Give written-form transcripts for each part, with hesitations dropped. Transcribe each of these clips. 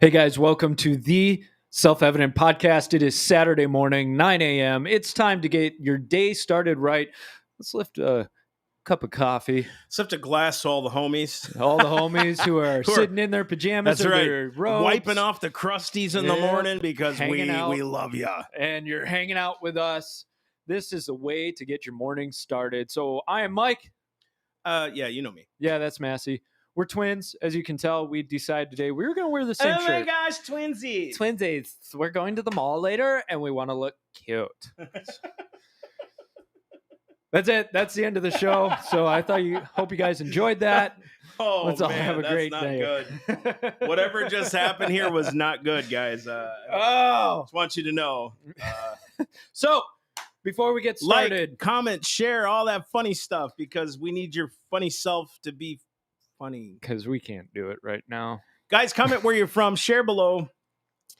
Hey guys, welcome to the Self-Evident Podcast. It is Saturday morning, 9 a.m. It's time to get your day started right. Let's lift a cup of coffee. Let's lift a glass to all the homies. All the homies who are sitting in their pajamas That's or right. their robes. Wiping off the crusties in the morning because we love you. And you're hanging out with us. This is a way to get your morning started. So I am Mike. Yeah, you know me. Yeah, that's Massey. We're twins. As you can tell, we decided today we were going to wear the same shirt. Oh my gosh, twinsies. Twinsies. We're going to the mall later and we want to look cute. That's it. That's the end of the show. So I hope you guys enjoyed that. Oh, Let's all have a great day. Good. Whatever just happened here was not good, guys. Just want you to know. So before we get started, like, comment, share, all that funny stuff because we need your funny self to be funny. Because we can't do it right now. Guys, comment where you're from, share below.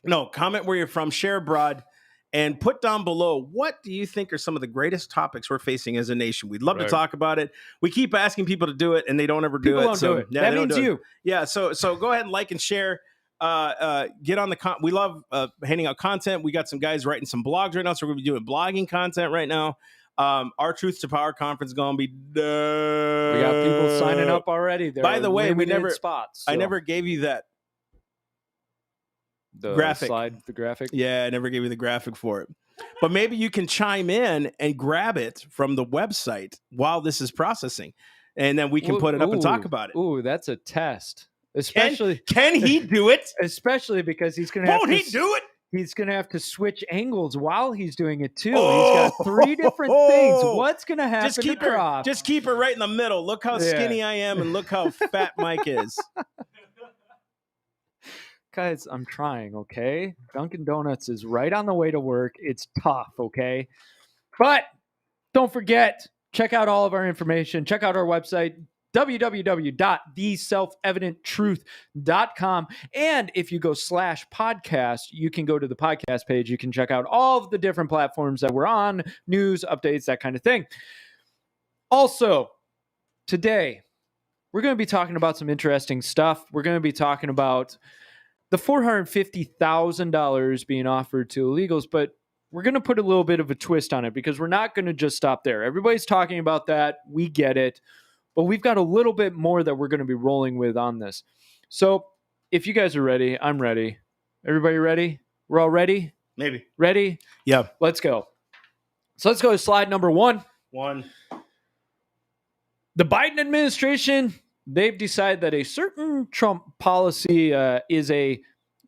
No, comment where you're from, share abroad, and put down below what do you think are some of the greatest topics we're facing as a nation. We'd love to talk about it. We keep asking people to do it, and they don't ever do it. People don't do it. Yeah, that means you. Yeah, so go ahead and like and share. Get on the we love handing out content. We got some guys writing some blogs right now, so we're going to be doing blogging content right now. Our Truth to Power conference is going to be dope. We got people signing up already. By the way, we never spots. I never gave you that graphic. The graphic. Yeah, I never gave you the graphic for it. But maybe you can chime in and grab it from the website while this is processing, and then we can put it up and talk about it. Ooh, that's a test. Especially, can he do it? Especially because he's going to. Won't he do it? He's going to have to switch angles while he's doing it, too. He's got three different things. What's going to happen Just keep her right in the middle. Look how skinny I am and look how fat Mike is. Guys, I'm trying, okay? Dunkin' Donuts is right on the way to work. It's tough, okay? But don't forget, check out all of our information. Check out our website, www.theselfevidenttruth.com. And if you go /podcast, you can go to the podcast page. You can check out all of the different platforms that we're on, news, updates, that kind of thing. Also, today, we're going to be talking about some interesting stuff. We're going to be talking about the $450,000 being offered to illegals, but we're going to put a little bit of a twist on it because we're not going to just stop there. Everybody's talking about that. We get it. But we've got a little bit more that we're going to be rolling with on this. So if you guys are ready, I'm ready. Everybody ready? We're all ready? Maybe. Ready? Yeah. Let's go. So let's go to slide number one. The Biden administration, they've decided that a certain Trump policy is a,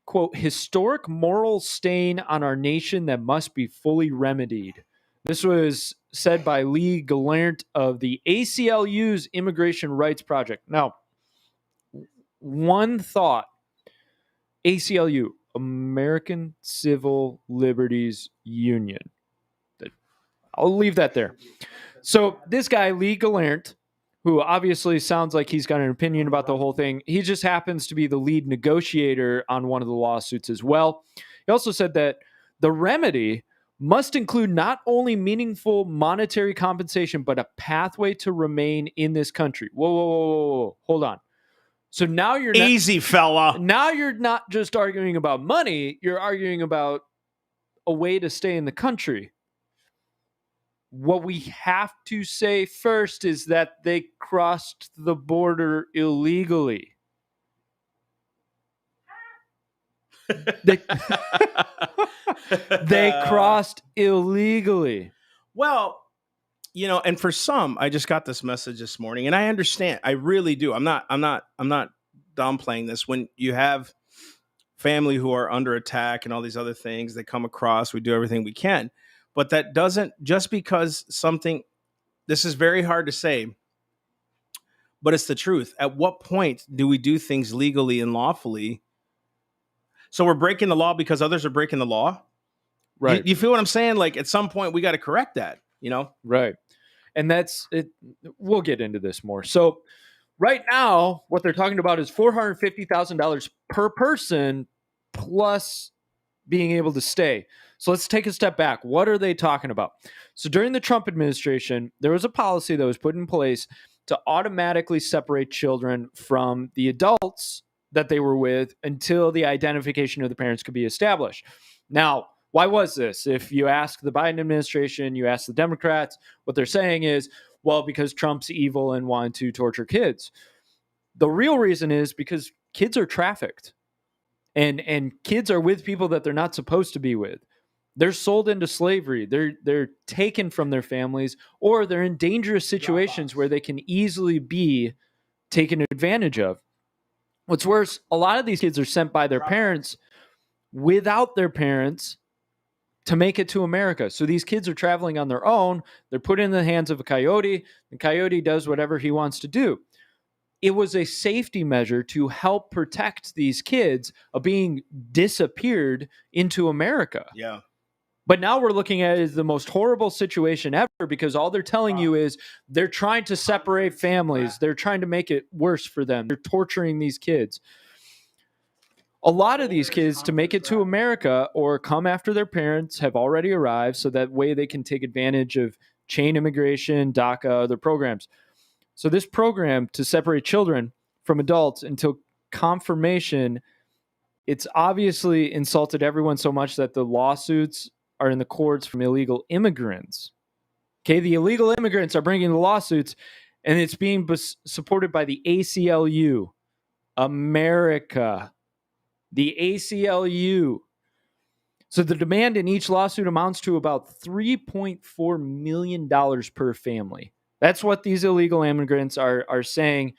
quote, historic moral stain on our nation that must be fully remedied. This was said by Lee Gallant of the ACLU's Immigration Rights Project. Now, one thought, ACLU, American Civil Liberties Union. I'll leave that there. So this guy, Lee Gallant, who obviously sounds like he's got an opinion about the whole thing, he just happens to be the lead negotiator on one of the lawsuits as well. He also said that the remedy must include not only meaningful monetary compensation, but a pathway to remain in this country. Whoa. Hold on. So now you're not, easy, fella. Now you're not just arguing about money. You're arguing about a way to stay in the country. What we have to say first is that they crossed the border illegally. They crossed illegally. Well, you know, and for some, I just got this message this morning, and I understand. I really do. I'm not downplaying this. When you have family who are under attack and all these other things that come across, we do everything we can. But that doesn't, just because something, this is very hard to say, but it's the truth. At what point do we do things legally and lawfully? So we're breaking the law because others are breaking the law? Right. You feel what I'm saying? Like at some point we got to correct that, you know? Right. And that's it. We'll get into this more. So right now, what they're talking about is $450,000 per person plus being able to stay. So let's take a step back. What are they talking about? So during the Trump administration, there was a policy that was put in place to automatically separate children from the adults that they were with until the identification of the parents could be established. Now, why was this? If you ask the Biden administration, you ask the Democrats, what they're saying is, well, because Trump's evil and wanted to torture kids. The real reason is because kids are trafficked, and kids are with people that they're not supposed to be with. They're sold into slavery. They're taken from their families, or they're in dangerous situations where they can easily be taken advantage of. What's worse, a lot of these kids are sent by their parents without their parents to make it to America. So these kids are traveling on their own. They're put in the hands of a coyote. The coyote does whatever he wants to do. It was a safety measure to help protect these kids of being disappeared into America. Yeah. But now we're looking at it as the most horrible situation ever, because all they're telling you is they're trying to separate families. They're trying to make it worse for them. They're torturing these kids. A lot of these kids, to make it to America or come after their parents, have already arrived, so that way they can take advantage of chain immigration, DACA, other programs. So this program to separate children from adults until confirmation, it's obviously insulted everyone so much that the lawsuits are in the courts from illegal immigrants. Okay, the illegal immigrants are bringing the lawsuits, and it's being supported by the ACLU, America. The ACLU. So the demand in each lawsuit amounts to about $3.4 million per family. That's what these illegal immigrants are saying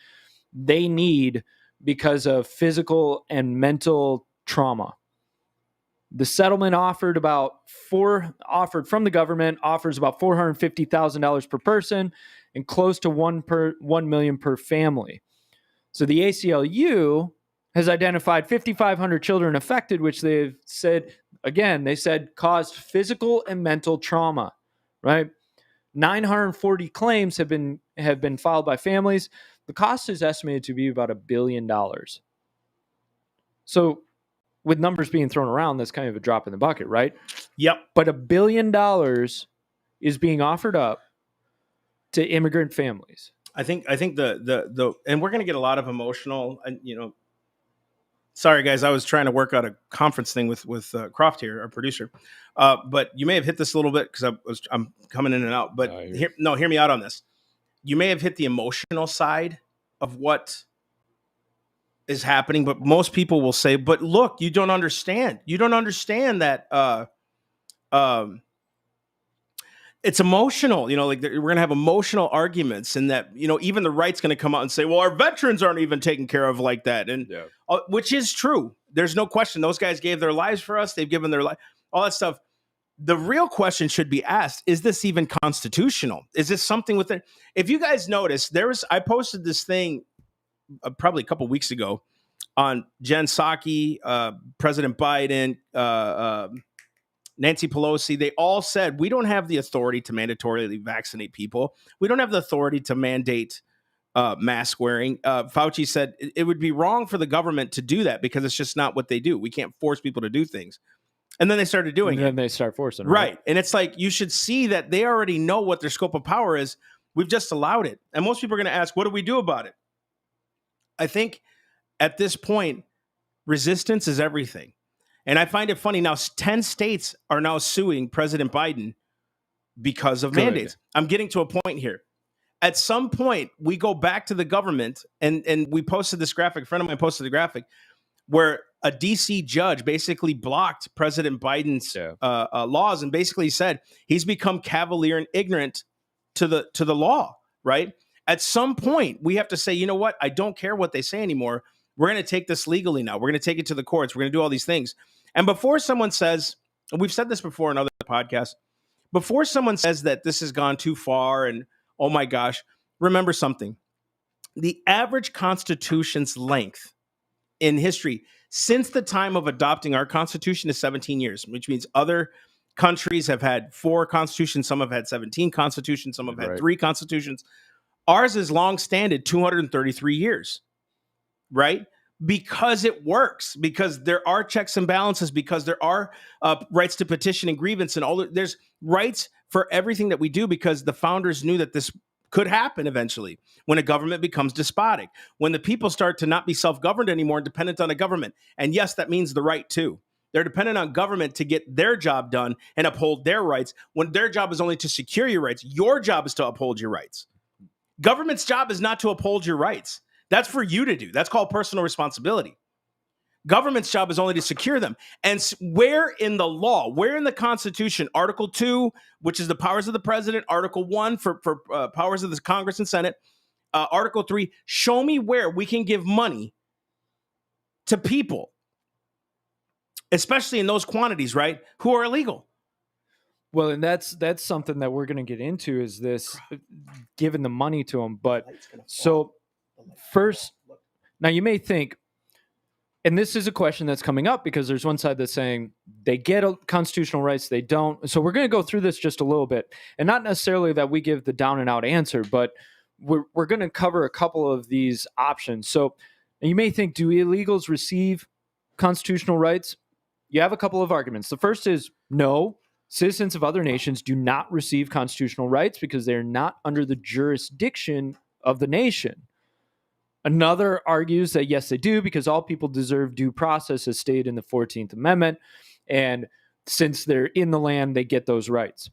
they need because of physical and mental trauma. The settlement offered from the government offers about $450,000 per person and close to $1 million per family. So the ACLU has identified 5,500 children affected, which they've said, again, they said caused physical and mental trauma, right? 940 claims have been filed by families. The cost is estimated to be about $1 billion. So with numbers being thrown around, that's kind of a drop in the bucket, right? Yep. But $1 billion is being offered up to immigrant families. I think the and we're going to get a lot of emotional, and sorry guys, I was trying to work out a conference thing with Croft here, our producer. But you may have hit this a little bit because I'm coming in and out. But hear me out on this. You may have hit the emotional side of what is happening, but most people will say, "But look, you don't understand. You don't understand that it's emotional. Like we're going to have emotional arguments, and that even the right's going to come out and say, well, our veterans aren't even taken care of like that," and which is true. There's no question. Those guys gave their lives for us. They've given their life, all that stuff. The real question should be asked: is this even constitutional? Is this something within? If you guys notice, I posted this thing probably a couple weeks ago on Jen Psaki, President Biden, Nancy Pelosi. They all said, we don't have the authority to mandatorily vaccinate people. We don't have the authority to mandate mask wearing. Fauci said it would be wrong for the government to do that because it's just not what they do. We can't force people to do things. And then they started doing it. And then they start forcing. Right. And it's like, you should see that they already know what their scope of power is. We've just allowed it. And most people are going to ask, what do we do about it? I think at this point, resistance is everything. And I find it funny now, 10 states are now suing President Biden because of mandates. I'm getting to a point here. At some point, we go back to the government, and we posted this graphic. A friend of mine posted the graphic where a DC judge basically blocked President Biden's laws and basically said he's become cavalier and ignorant to the law, right? At some point, we have to say, you know what? I don't care what they say anymore. We're going to take this legally now. We're going to take it to the courts. We're going to do all these things. And before someone says, and we've said this before in other podcasts, before someone says that this has gone too far and, oh my gosh, remember something. The average Constitution's length in history since the time of adopting our Constitution is 17 years, which means other countries have had 4 constitutions. Some have had 17 constitutions. Some have had 3 constitutions. Ours is long-standing, 233 years, right? Because it works, because there are checks and balances, because there are rights to petition and grievance and there's rights for everything that we do, because the founders knew that this could happen eventually when a government becomes despotic, when the people start to not be self-governed anymore and dependent on a government. And yes, that means the right too. They're dependent on government to get their job done and uphold their rights, when their job is only to secure your rights. Your job is to uphold your rights. Government's job is not to uphold your rights. That's for you to do. That's called personal responsibility. Government's job is only to secure them. And where in the law, where in the Constitution, Article 2, which is the powers of the president, Article 1 for powers of the Congress and Senate, Article 3, show me where we can give money to people, especially in those quantities, right, who are illegal. Well, and that's something that we're going to get into, is this giving the money to them. But so first, now you may think, and this is a question that's coming up because there's one side that's saying they get constitutional rights, they don't. So we're going to go through this just a little bit, and not necessarily that we give the down and out answer, but we're going to cover a couple of these options. So you may think, do illegals receive constitutional rights? You have a couple of arguments. The first is no. Citizens of other nations do not receive constitutional rights because they're not under the jurisdiction of the nation. Another argues that yes, they do, because all people deserve due process as stated in the 14th Amendment. And since they're in the land, they get those rights.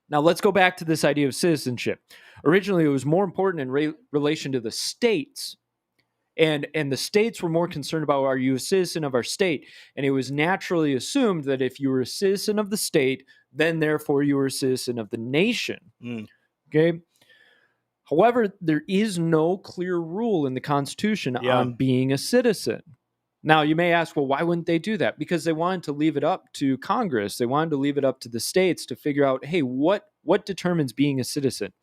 Now, let's go back to this idea of citizenship. Originally, it was more important in relation to the states. And the states were more concerned about, are you a citizen of our state? And it was naturally assumed that if you were a citizen of the state, then therefore you were a citizen of the nation. Okay? However, there is no clear rule in the Constitution on being a citizen. Now, you may ask, well, why wouldn't they do that? Because they wanted to leave it up to Congress. They wanted to leave it up to the states to figure out, hey, what determines being a citizen?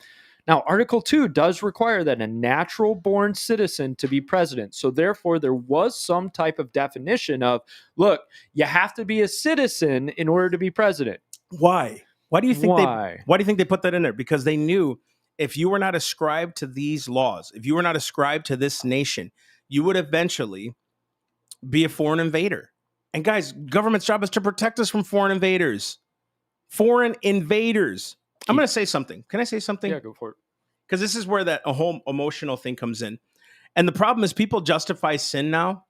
Now, Article 2 does require that a natural-born citizen to be president. So therefore, there was some type of definition of, look, you have to be a citizen in order to be president. Why? Why do you think they put that in there? Because they knew if you were not ascribed to these laws, if you were not ascribed to this nation, you would eventually be a foreign invader. And guys, government's job is to protect us from foreign invaders. Foreign invaders. I'm going to say something. Can I say something? Yeah, go for it. Because this is where that a whole emotional thing comes in. And the problem is people justify sin now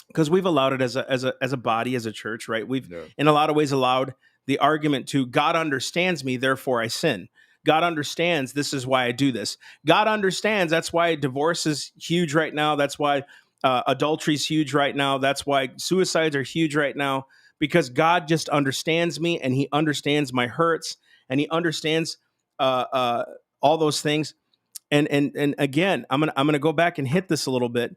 because we've allowed it as a body, as a church, right? We've in a lot of ways allowed the argument to God understands me, therefore I sin. God understands this is why I do this. God understands that's why divorce is huge right now. That's why adultery is huge right now. That's why suicides are huge right now, because God just understands me and he understands my hurts and he understands all those things. And again, I'm gonna go back and hit this a little bit.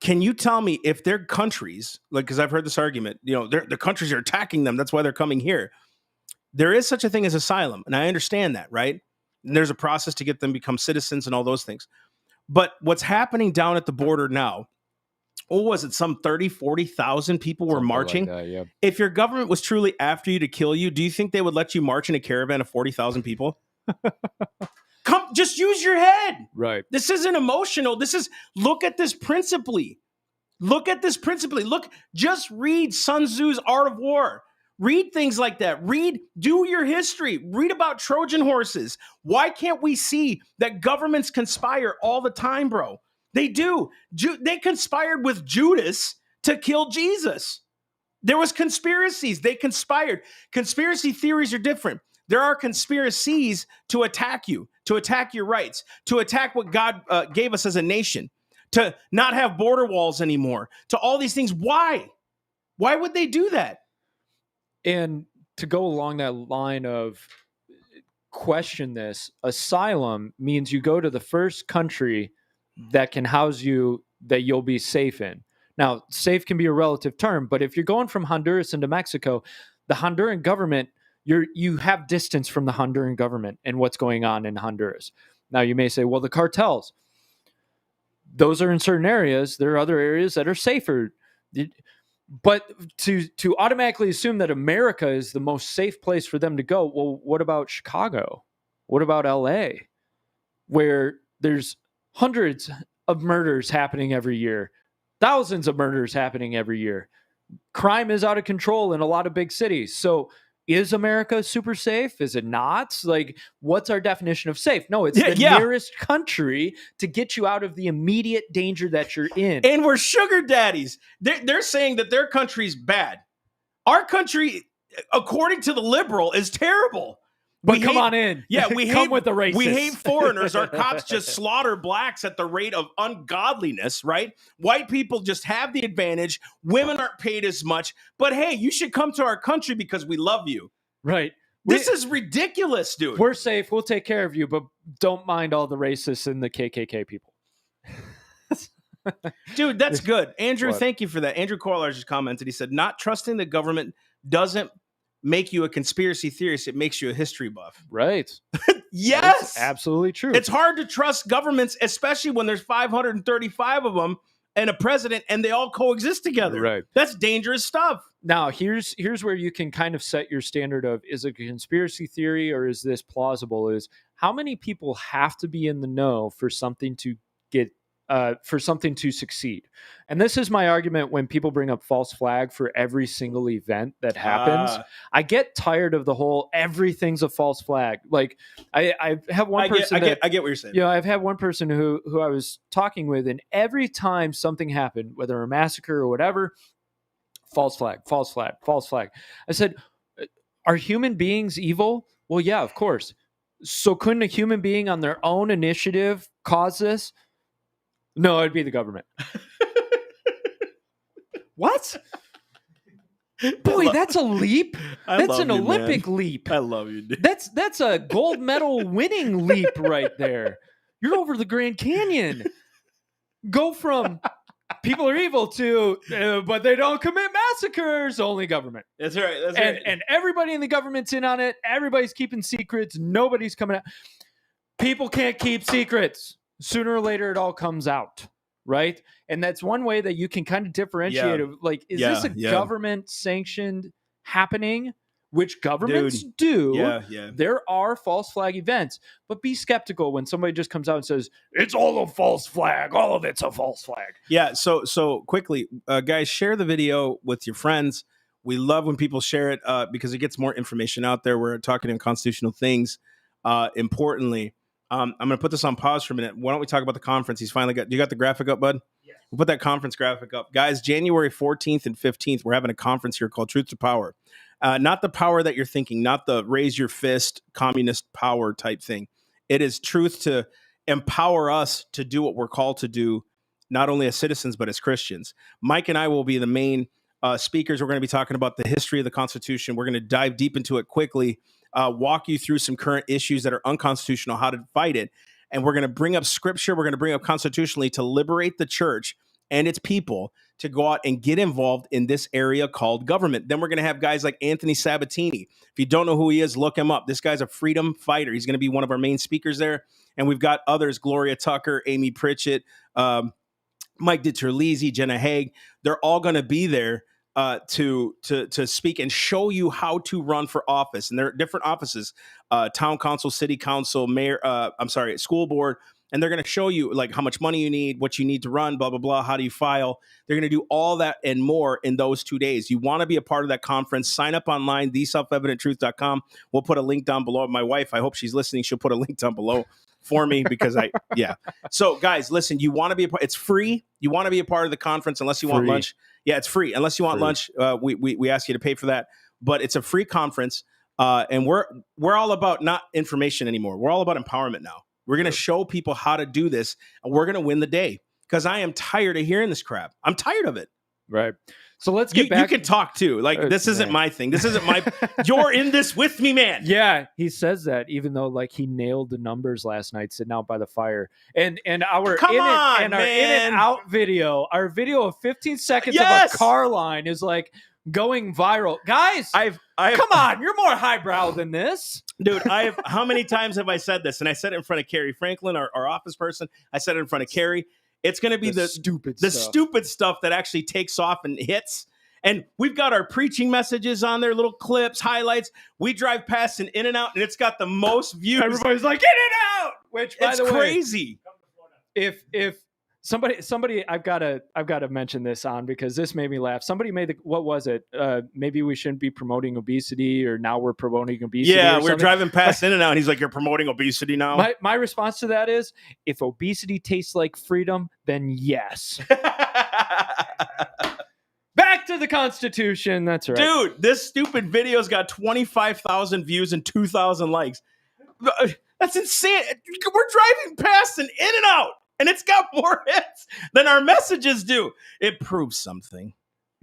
Can you tell me if their countries, like, because I've heard this argument, the countries are attacking them, that's why they're coming here. There is such a thing as asylum, and I understand that, right? And there's a process to get them to become citizens and all those things. But what's happening down at the border now, what was it, some 30, 40,000 people were marching? Like that, yeah. If your government was truly after you to kill you, do you think they would let you march in a caravan of 40,000 people? Come, just use your head. Right. This isn't emotional. Look at this principally. Look, just read Sun Tzu's Art of War. Read things like that. Do your history. Read about Trojan horses. Why can't we see that governments conspire all the time, bro? They do. They conspired with Judas to kill Jesus. There was conspiracies. They conspired. Conspiracy theories are different. There are conspiracies to attack you, to attack your rights, to attack what God gave us as a nation, to not have border walls anymore, to all these things. Why? Why would they do that? And to go along that line of question this, asylum means you go to the first country that can house you, that you'll be safe in. Now, safe can be a relative term, but if you're going from Honduras into Mexico, the Honduran government, you have distance from the Honduran government and what's going on in Honduras. Now, you may say, well, the cartels, those are in certain areas. There are other areas that are safer. But to automatically assume that America is the most safe place for them to go, well, what about Chicago? What about LA? Where there's hundreds of murders happening every year, thousands of murders happening every year. Crime is out of control in a lot of big cities. So is America super safe? Is it not? Like, what's our definition of safe? No, it's the Yeah. nearest country to get you out of the immediate danger that you're in. And we're sugar daddies. They're saying that their country's bad. Our country, according to the liberal, is terrible. But come on in. Yeah, we come hate with the racists. We hate foreigners. Our cops just slaughter blacks at the rate of ungodliness, right? White people just have the advantage. Women aren't paid as much. But hey, you should come to our country because we love you. Right. This is ridiculous, dude. We're safe. We'll take care of you, but don't mind all the racists and the KKK people. Dude, that's good. Andrew, thank you for that. Andrew Corlar just commented. He said, not trusting the government doesn't make you a conspiracy theorist. It makes you a history buff. Right. Yes. That's absolutely true. It's hard to trust governments, especially when there's 535 of them and a president and they all coexist together. Right. That's dangerous stuff. Now, here's where you can kind of set your standard of, is it a conspiracy theory or is this plausible? Is how many people have to be in the know for something to get for something to succeed. And this is my argument when people bring up false flag for every single event that happens. I get tired of the whole everything's a false flag. Like I have one person I get what you're saying. You know, I've had one person who I was talking with, and every time something happened, whether a massacre or whatever, false flag, false flag, false flag. I said, are human beings evil? Well, yeah, of course. So couldn't a human being on their own initiative cause this? No, it'd be the government. What? Boy, that's a leap. That's an Olympic leap. I love you, dude. That's a gold medal winning leap right there. You're over the Grand Canyon. Go from people are evil to, but they don't commit massacres, only government. That's right. That's right. And everybody in the government's in on it. Everybody's keeping secrets. Nobody's coming out. People can't keep secrets. Sooner or later, it all comes out, right? And that's one way that you can kind of differentiate. Like, is this a government-sanctioned happening? Which governments do. Yeah. There are false flag events, but be skeptical when somebody just comes out and says, it's all a false flag. All of it's a false flag. Yeah, so quickly, guys, share the video with your friends. We love when people share it because it gets more information out there. We're talking unconstitutional things. Importantly, I'm going to put this on pause for a minute. Why don't we talk about the conference? He's finally got. You got the graphic up, bud? Yeah. We'll put that conference graphic up, guys. January 14th and 15th, we're having a conference here called Truth to Power. Not the power that you're thinking, not the raise your fist communist power type thing. It is truth to empower us to do what we're called to do, not only as citizens but as Christians. Mike and I will be the main speakers. We're going to be talking about the history of the Constitution. We're going to dive deep into it quickly. Walk you through some current issues that are unconstitutional, how to fight it. And we're going to bring up scripture. We're going to bring up constitutionally to liberate the church and its people to go out and get involved in this area called government. Then we're going to have guys like Anthony Sabatini. If you don't know who he is, look him up. This guy's a freedom fighter. He's going to be one of our main speakers there. And we've got others, Gloria Tucker, Amy Pritchett, Mike DiTerlizzi, Jenna Haig. They're all going to be there to speak and show you how to run for office. And there are different offices, town council, city council, mayor, school board. And they're going to show you like how much money you need, what you need to run, blah, blah, blah. How do you file? They're going to do all that and more in those 2 days. You want to be a part of that conference. Sign up online, theselfevidenttruth.com. We'll put a link down below. My wife, I hope she's listening. She'll put a link down below for me because So guys, listen, you want to be a part. It's free. You want to be a part of the conference unless you want lunch. Yeah, it's free. Unless you want lunch, we ask you to pay for that. But it's a free conference. And we're all about not information anymore. We're all about empowerment now. We're going to show people how to do this, and we're going to win the day because I am tired of hearing this crap. I'm tired of it. Right. So let's get back. You can talk too. Like, this isn't my thing. This isn't my, you're in this with me, man. Yeah. He says that even though like he nailed the numbers last night sitting out by the fire and our our in and out video, our video of 15 seconds of a car line is like going viral. Guys, come on. You're more highbrow than this. Dude, how many times have I said this? And I said it in front of Carrie Franklin, our office person. I said it in front of Carrie. It's going to be the stupid stuff that actually takes off and hits. And we've got our preaching messages on there, little clips, highlights. We drive past an In-N-Out, and it's got the most views. Everybody's like, In-N-Out! Which, by the way, crazy. If Somebody, I've got to mention this on because this made me laugh. Somebody made what was it? Maybe we shouldn't be promoting obesity, or now we're promoting obesity. Yeah, or we're driving past In-N-Out, and he's like, "You're promoting obesity now." My response to that is, if obesity tastes like freedom, then yes. Back to the Constitution. That's right, dude. This stupid video's got 25,000 views and 2,000 likes. That's insane. We're driving past an In-N-Out, and it's got more hits than our messages do. It proves something.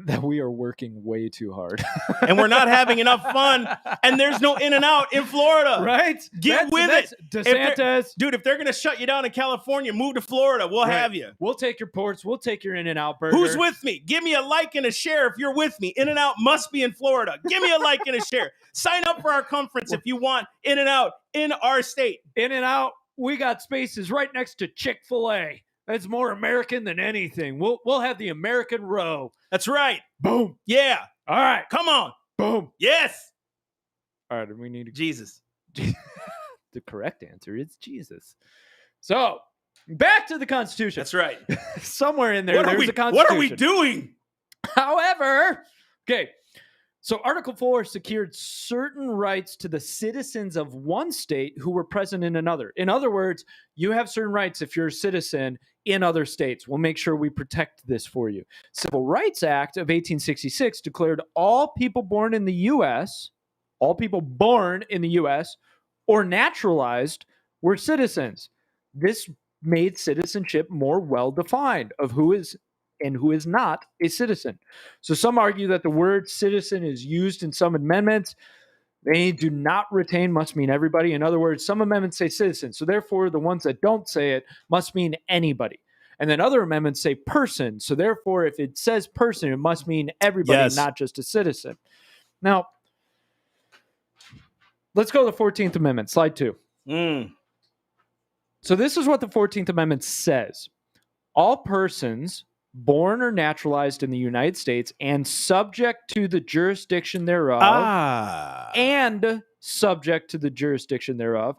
That we are working way too hard. And we're not having enough fun. And there's no In-N-Out in Florida. Right? Get with it. DeSantis. Dude, if they're going to shut you down in California, move to Florida. We'll have you. We'll take your ports. We'll take your In-N-Out burger. Who's with me? Give me a like and a share if you're with me. In-N-Out must be in Florida. Give me a like and a share. Sign up for our conference if you want In-N-Out in our state. In-N-Out, we got spaces right next to Chick-fil-A. That's more American than anything. We'll have the American row. That's right. Boom. Yeah. All right. Come on. Boom. Yes. All right. We need Jesus. The correct answer is Jesus. So back to the Constitution. That's right. Somewhere in there, there's a Constitution. What are we doing? However, okay. So Article 4 secured certain rights to the citizens of one state who were present in another. In other words, you have certain rights if you're a citizen in other states. We'll make sure we protect this for you. Civil Rights Act of 1866 declared all people born in the U.S., or naturalized were citizens. This made citizenship more well-defined of who is and who is not a citizen. So some argue that the word citizen is used in some amendments. They do not retain must mean everybody. In other words, some amendments say citizen. So therefore, the ones that don't say it must mean anybody. And then other amendments say person. So therefore, if it says person, it must mean everybody, yes, not just a citizen. Now, let's go to the 14th Amendment, slide 2. So this is what the 14th Amendment says. All persons born or naturalized in the United States and subject to the jurisdiction thereof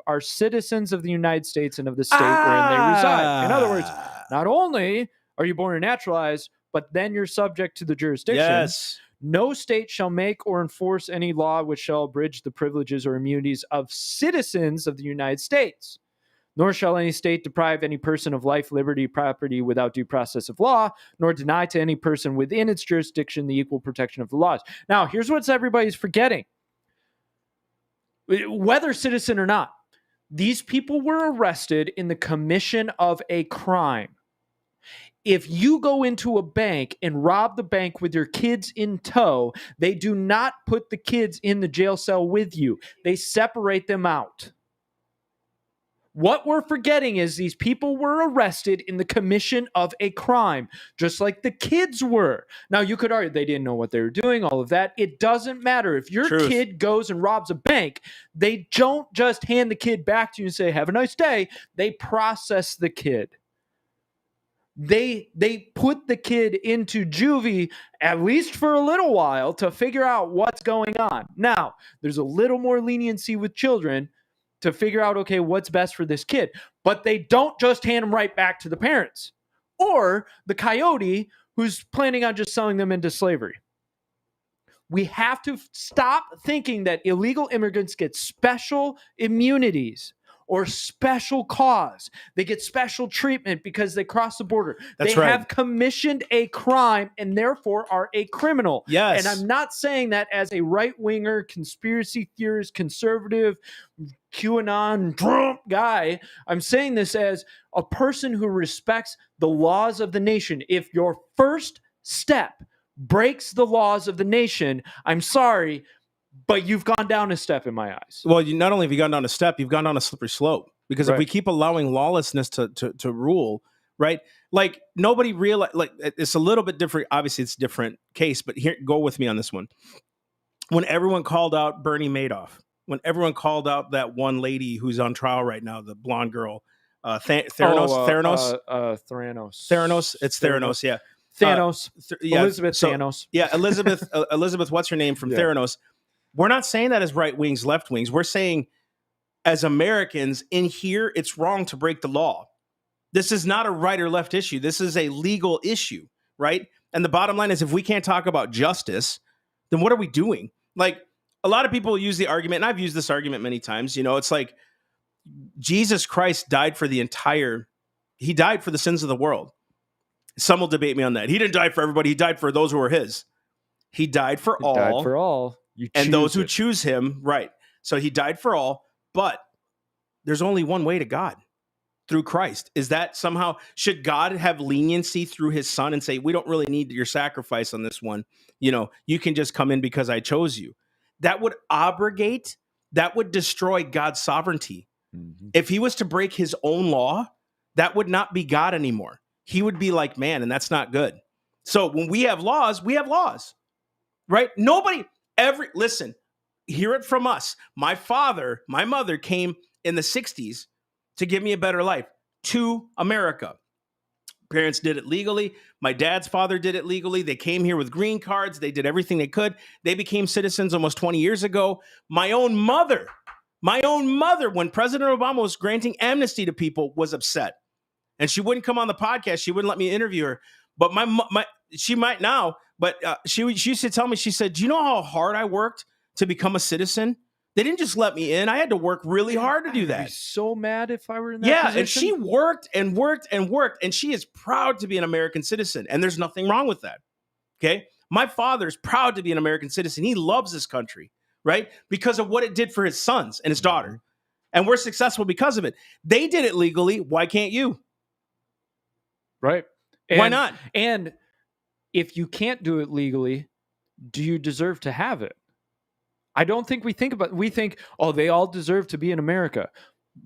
are citizens of the United States and of the state wherein they reside. In other words, not only are you born and naturalized, but then you're subject to the jurisdiction. Yes. No state shall make or enforce any law which shall abridge the privileges or immunities of citizens of the United States. Nor shall any state deprive any person of life, liberty, property without due process of law, nor deny to any person within its jurisdiction the equal protection of the laws. Now, here's what everybody's forgetting. Whether citizen or not, these people were arrested in the commission of a crime. If you go into a bank and rob the bank with your kids in tow, they do not put the kids in the jail cell with you. They separate them out. What we're forgetting is these people were arrested in the commission of a crime, just like the kids were. Now, you could argue they didn't know what they were doing, all of that. It doesn't matter. If your kid goes and robs a bank, they don't just hand the kid back to you and say, have a nice day. They process the kid. They put the kid into juvie, at least for a little while, to figure out what's going on. Now, there's a little more leniency with children to figure out, okay, what's best for this kid. But they don't just hand them right back to the parents or the coyote who's planning on just selling them into slavery. We have to stop thinking that illegal immigrants get special immunities or special cause. They get special treatment because they cross the border. They have commissioned a crime and therefore are a criminal. Yes. And I'm not saying that as a right-winger, conspiracy theorist, conservative, QAnon, Trump guy. I'm saying this as a person who respects the laws of the nation. If your first step breaks the laws of the nation, I'm sorry, but you've gone down a step in my eyes. Well, not only have you gone down a step, you've gone down a slippery slope. Because if we keep allowing lawlessness to rule, right? Like nobody realized, like it's a little bit different. Obviously, it's a different case, but here, go with me on this one. When everyone called out Bernie Madoff, when everyone called out that one lady who's on trial right now, the blonde girl, Theranos. It's Theranos, yeah. Thanos. Elizabeth Thanos. Yeah, Elizabeth, what's her name from Theranos? We're not saying that as right wings, left wings. We're saying as Americans in here, it's wrong to break the law. This is not a right or left issue. This is a legal issue, right? And the bottom line is, if we can't talk about justice, then what are we doing? Like, a lot of people use the argument, and I've used this argument many times, it's like Jesus Christ died for he died for the sins of the world. Some will debate me on that. He didn't die for everybody. He died for those who were his. He died for all. Died for all. And those who choose him, right. So he died for all, but there's only one way to God, through Christ. Is that somehow, should God have leniency through his son and say, we don't really need your sacrifice on this one? You can just come in because I chose you. That would abrogate, that would destroy God's sovereignty. Mm-hmm. If he was to break his own law, that would not be God anymore. He would be like man, and that's not good. So when we have laws, right? Listen, hear it from us. My mother came in the 60s to give me a better life to America. Parents did it legally. My dad's father did it legally. They came here with green cards. They did everything they could. They became citizens almost 20 years ago. My own mother, when President Obama was granting amnesty to people, was upset. And she wouldn't come on the podcast. She wouldn't let me interview her. But she might now. But she used to tell me, she said, do you know how hard I worked to become a citizen? They didn't just let me in. I had to work really hard to do that. I'd be so mad if I were in that position. And she worked and worked and worked, and she is proud to be an American citizen, and there's nothing wrong with that, okay? My father's proud to be an American citizen. He loves this country, right? Because of what it did for his sons and his daughter, and we're successful because of it. They did it legally. Why can't you? Right. Why not? And if you can't do it legally, do you deserve to have it? I don't think we think, oh, they all deserve to be in America.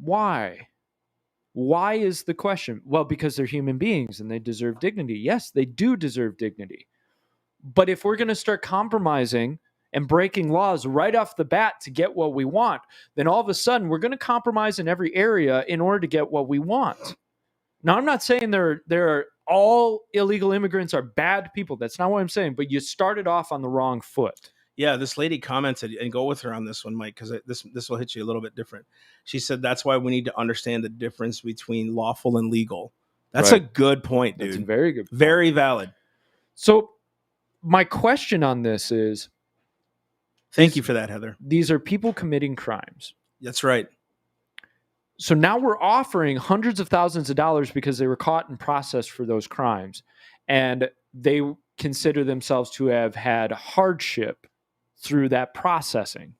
Why? Why is the question? Well, because they're human beings and they deserve dignity. Yes, they do deserve dignity. But if we're going to start compromising and breaking laws right off the bat to get what we want, then all of a sudden we're going to compromise in every area in order to get what we want. Now, I'm not saying all illegal immigrants are bad people. That's not what I'm saying. But you started off on the wrong foot. Yeah, this lady commented, and go with her on this one, Mike, because this will hit you a little bit different. She said that's why we need to understand the difference between lawful and legal. That's right. A good point, dude. That's a very good point. Very valid. So my question on this is... Thank you for that, Heather. These are people committing crimes. That's right. So now we're offering hundreds of thousands of dollars because they were caught and processed for those crimes. And they consider themselves to have had hardship through that processing.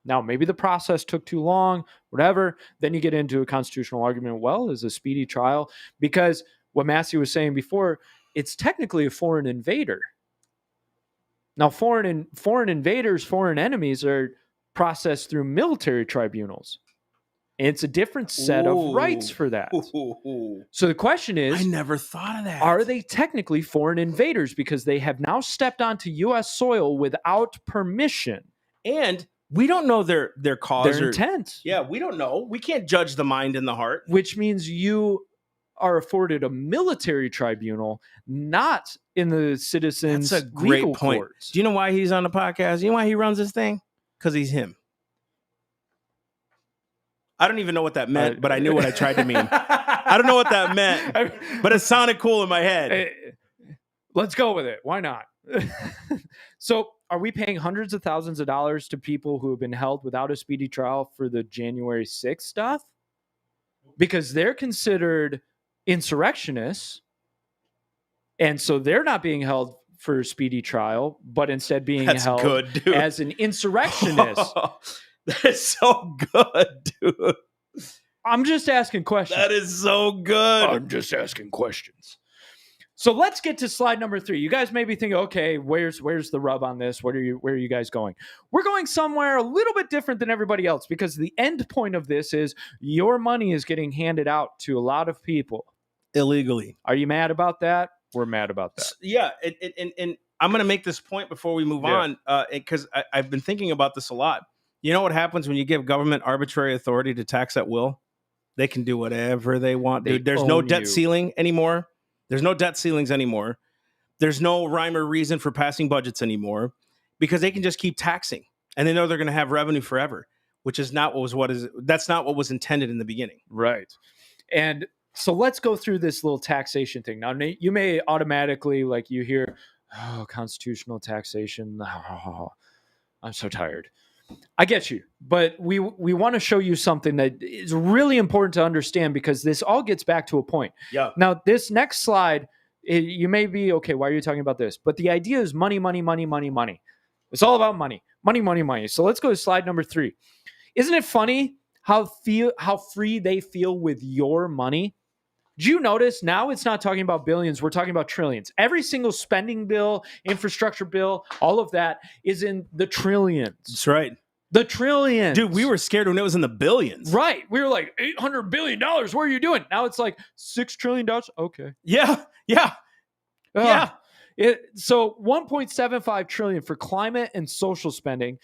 Now, maybe the process took too long, whatever. Then you get into a constitutional argument. Well, is a speedy trial? Because what Massey was saying before, it's technically a foreign invader. Now, foreign invaders, foreign enemies are processed through military tribunals. And it's a different set of rights for that. So the question is... I never thought of that. Are they technically foreign invaders because they have now stepped onto U.S. soil without permission? And we don't know their cause. Their intent. Yeah, we don't know. We can't judge the mind and the heart. Which means you are afforded a military tribunal, not in the citizens' That's a great legal point. courts. Do you know why he's on the podcast? You know why he runs this thing? Because he's him. I don't even know what that meant, but I knew what I tried to mean. I don't know what that meant, but it sounded cool in my head. Let's go with it. Why not? So are we paying hundreds of thousands of dollars to people who have been held without a speedy trial for the January 6th stuff? Because they're considered insurrectionists. And so they're not being held for a speedy trial, but instead being held as an insurrectionist. That is so good, dude. I'm just asking questions. That is so good. I'm just asking questions. So let's get to slide number 3. You guys may be thinking, okay, where's the rub on this? Where are you guys going? We're going somewhere a little bit different than everybody else because the end point of this is your money is getting handed out to a lot of people. Illegally. Are you mad about that? We're mad about that. Yeah, and I'm going to make this point before we move on because I've been thinking about this a lot. You know what happens when you give government arbitrary authority to tax at will? They can do whatever they want, dude. There's no debt ceiling anymore. There's no debt ceilings anymore. There's no rhyme or reason for passing budgets anymore because they can just keep taxing and they know they're going to have revenue forever, which is not that's not what was intended in the beginning. Right. And So let's go through this little taxation thing. Now, you may automatically, like, you hear, oh, constitutional taxation. Oh, I'm so tired. I get you, but we want to show you something that is really important to understand, because this all gets back to a point. Yeah. Now, this next slide, you may be, okay, why are you talking about this? But the idea is money, money, money, money, money. It's all about money, money, money, money. So let's go to slide number 3. Isn't it funny how free they feel with your money? Do you notice now it's not talking about billions, we're talking about trillions. Every single spending bill, infrastructure bill, all of that is in the trillions. That's right. The trillions. Dude, we were scared when it was in the billions. Right. We were like, $800 billion. What are you doing? Now it's like $6 trillion. Okay. Yeah. Yeah. Yeah. So 1.75 trillion for climate and social spending.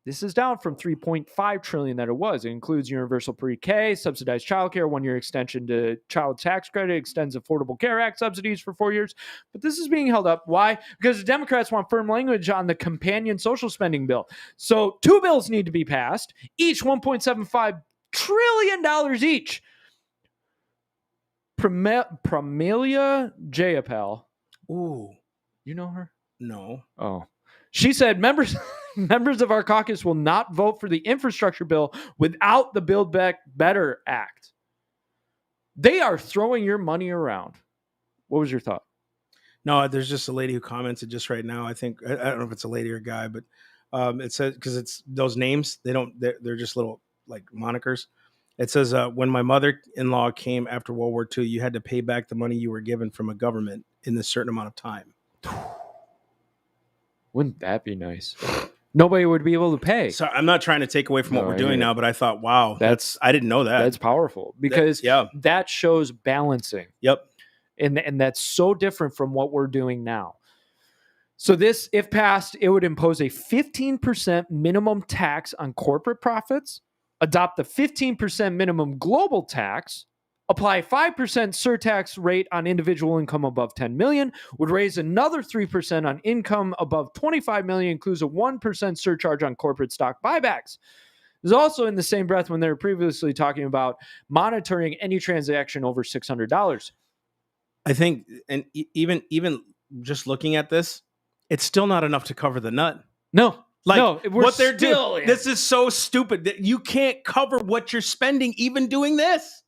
This is down from 3.5 trillion that it was. It includes universal pre-K, subsidized childcare, 1-year extension to child tax credit, extends Affordable Care Act subsidies for 4 years. But this is being held up. Why? Because the Democrats want firm language on the companion social spending bill. So 2 bills need to be passed, each $1.75 trillion each. Pramelia Jayapal. Ooh. You know her? No. Oh. She said members of our caucus will not vote for the infrastructure bill without the Build Back Better Act. They are throwing your money around. What was your thought? No, there's just a lady who commented just right now. I think, I don't know if it's a lady or a guy, but it says, because it's those names, they're just little like monikers. It says, when my mother-in-law came after World War II, you had to pay back the money you were given from a government in a certain amount of time. Wouldn't that be nice? Nobody would be able to pay. So I'm not trying to take away from what we're doing now, but I thought, wow, I didn't know that. That's powerful, because that shows balancing. Yep. And that's so different from what we're doing now. So this, if passed, it would impose a 15% minimum tax on corporate profits, adopt the 15% minimum global tax, apply a 5% surtax rate on individual income above 10 million, would raise another 3% on income above 25 million, includes a 1% surcharge on corporate stock buybacks. There's also, in the same breath, when they were previously talking about monitoring any transaction over $600. I think, and even just looking at this, it's still not enough to cover the nut. No. What they're doing. This is so stupid that you can't cover what you're spending even doing this.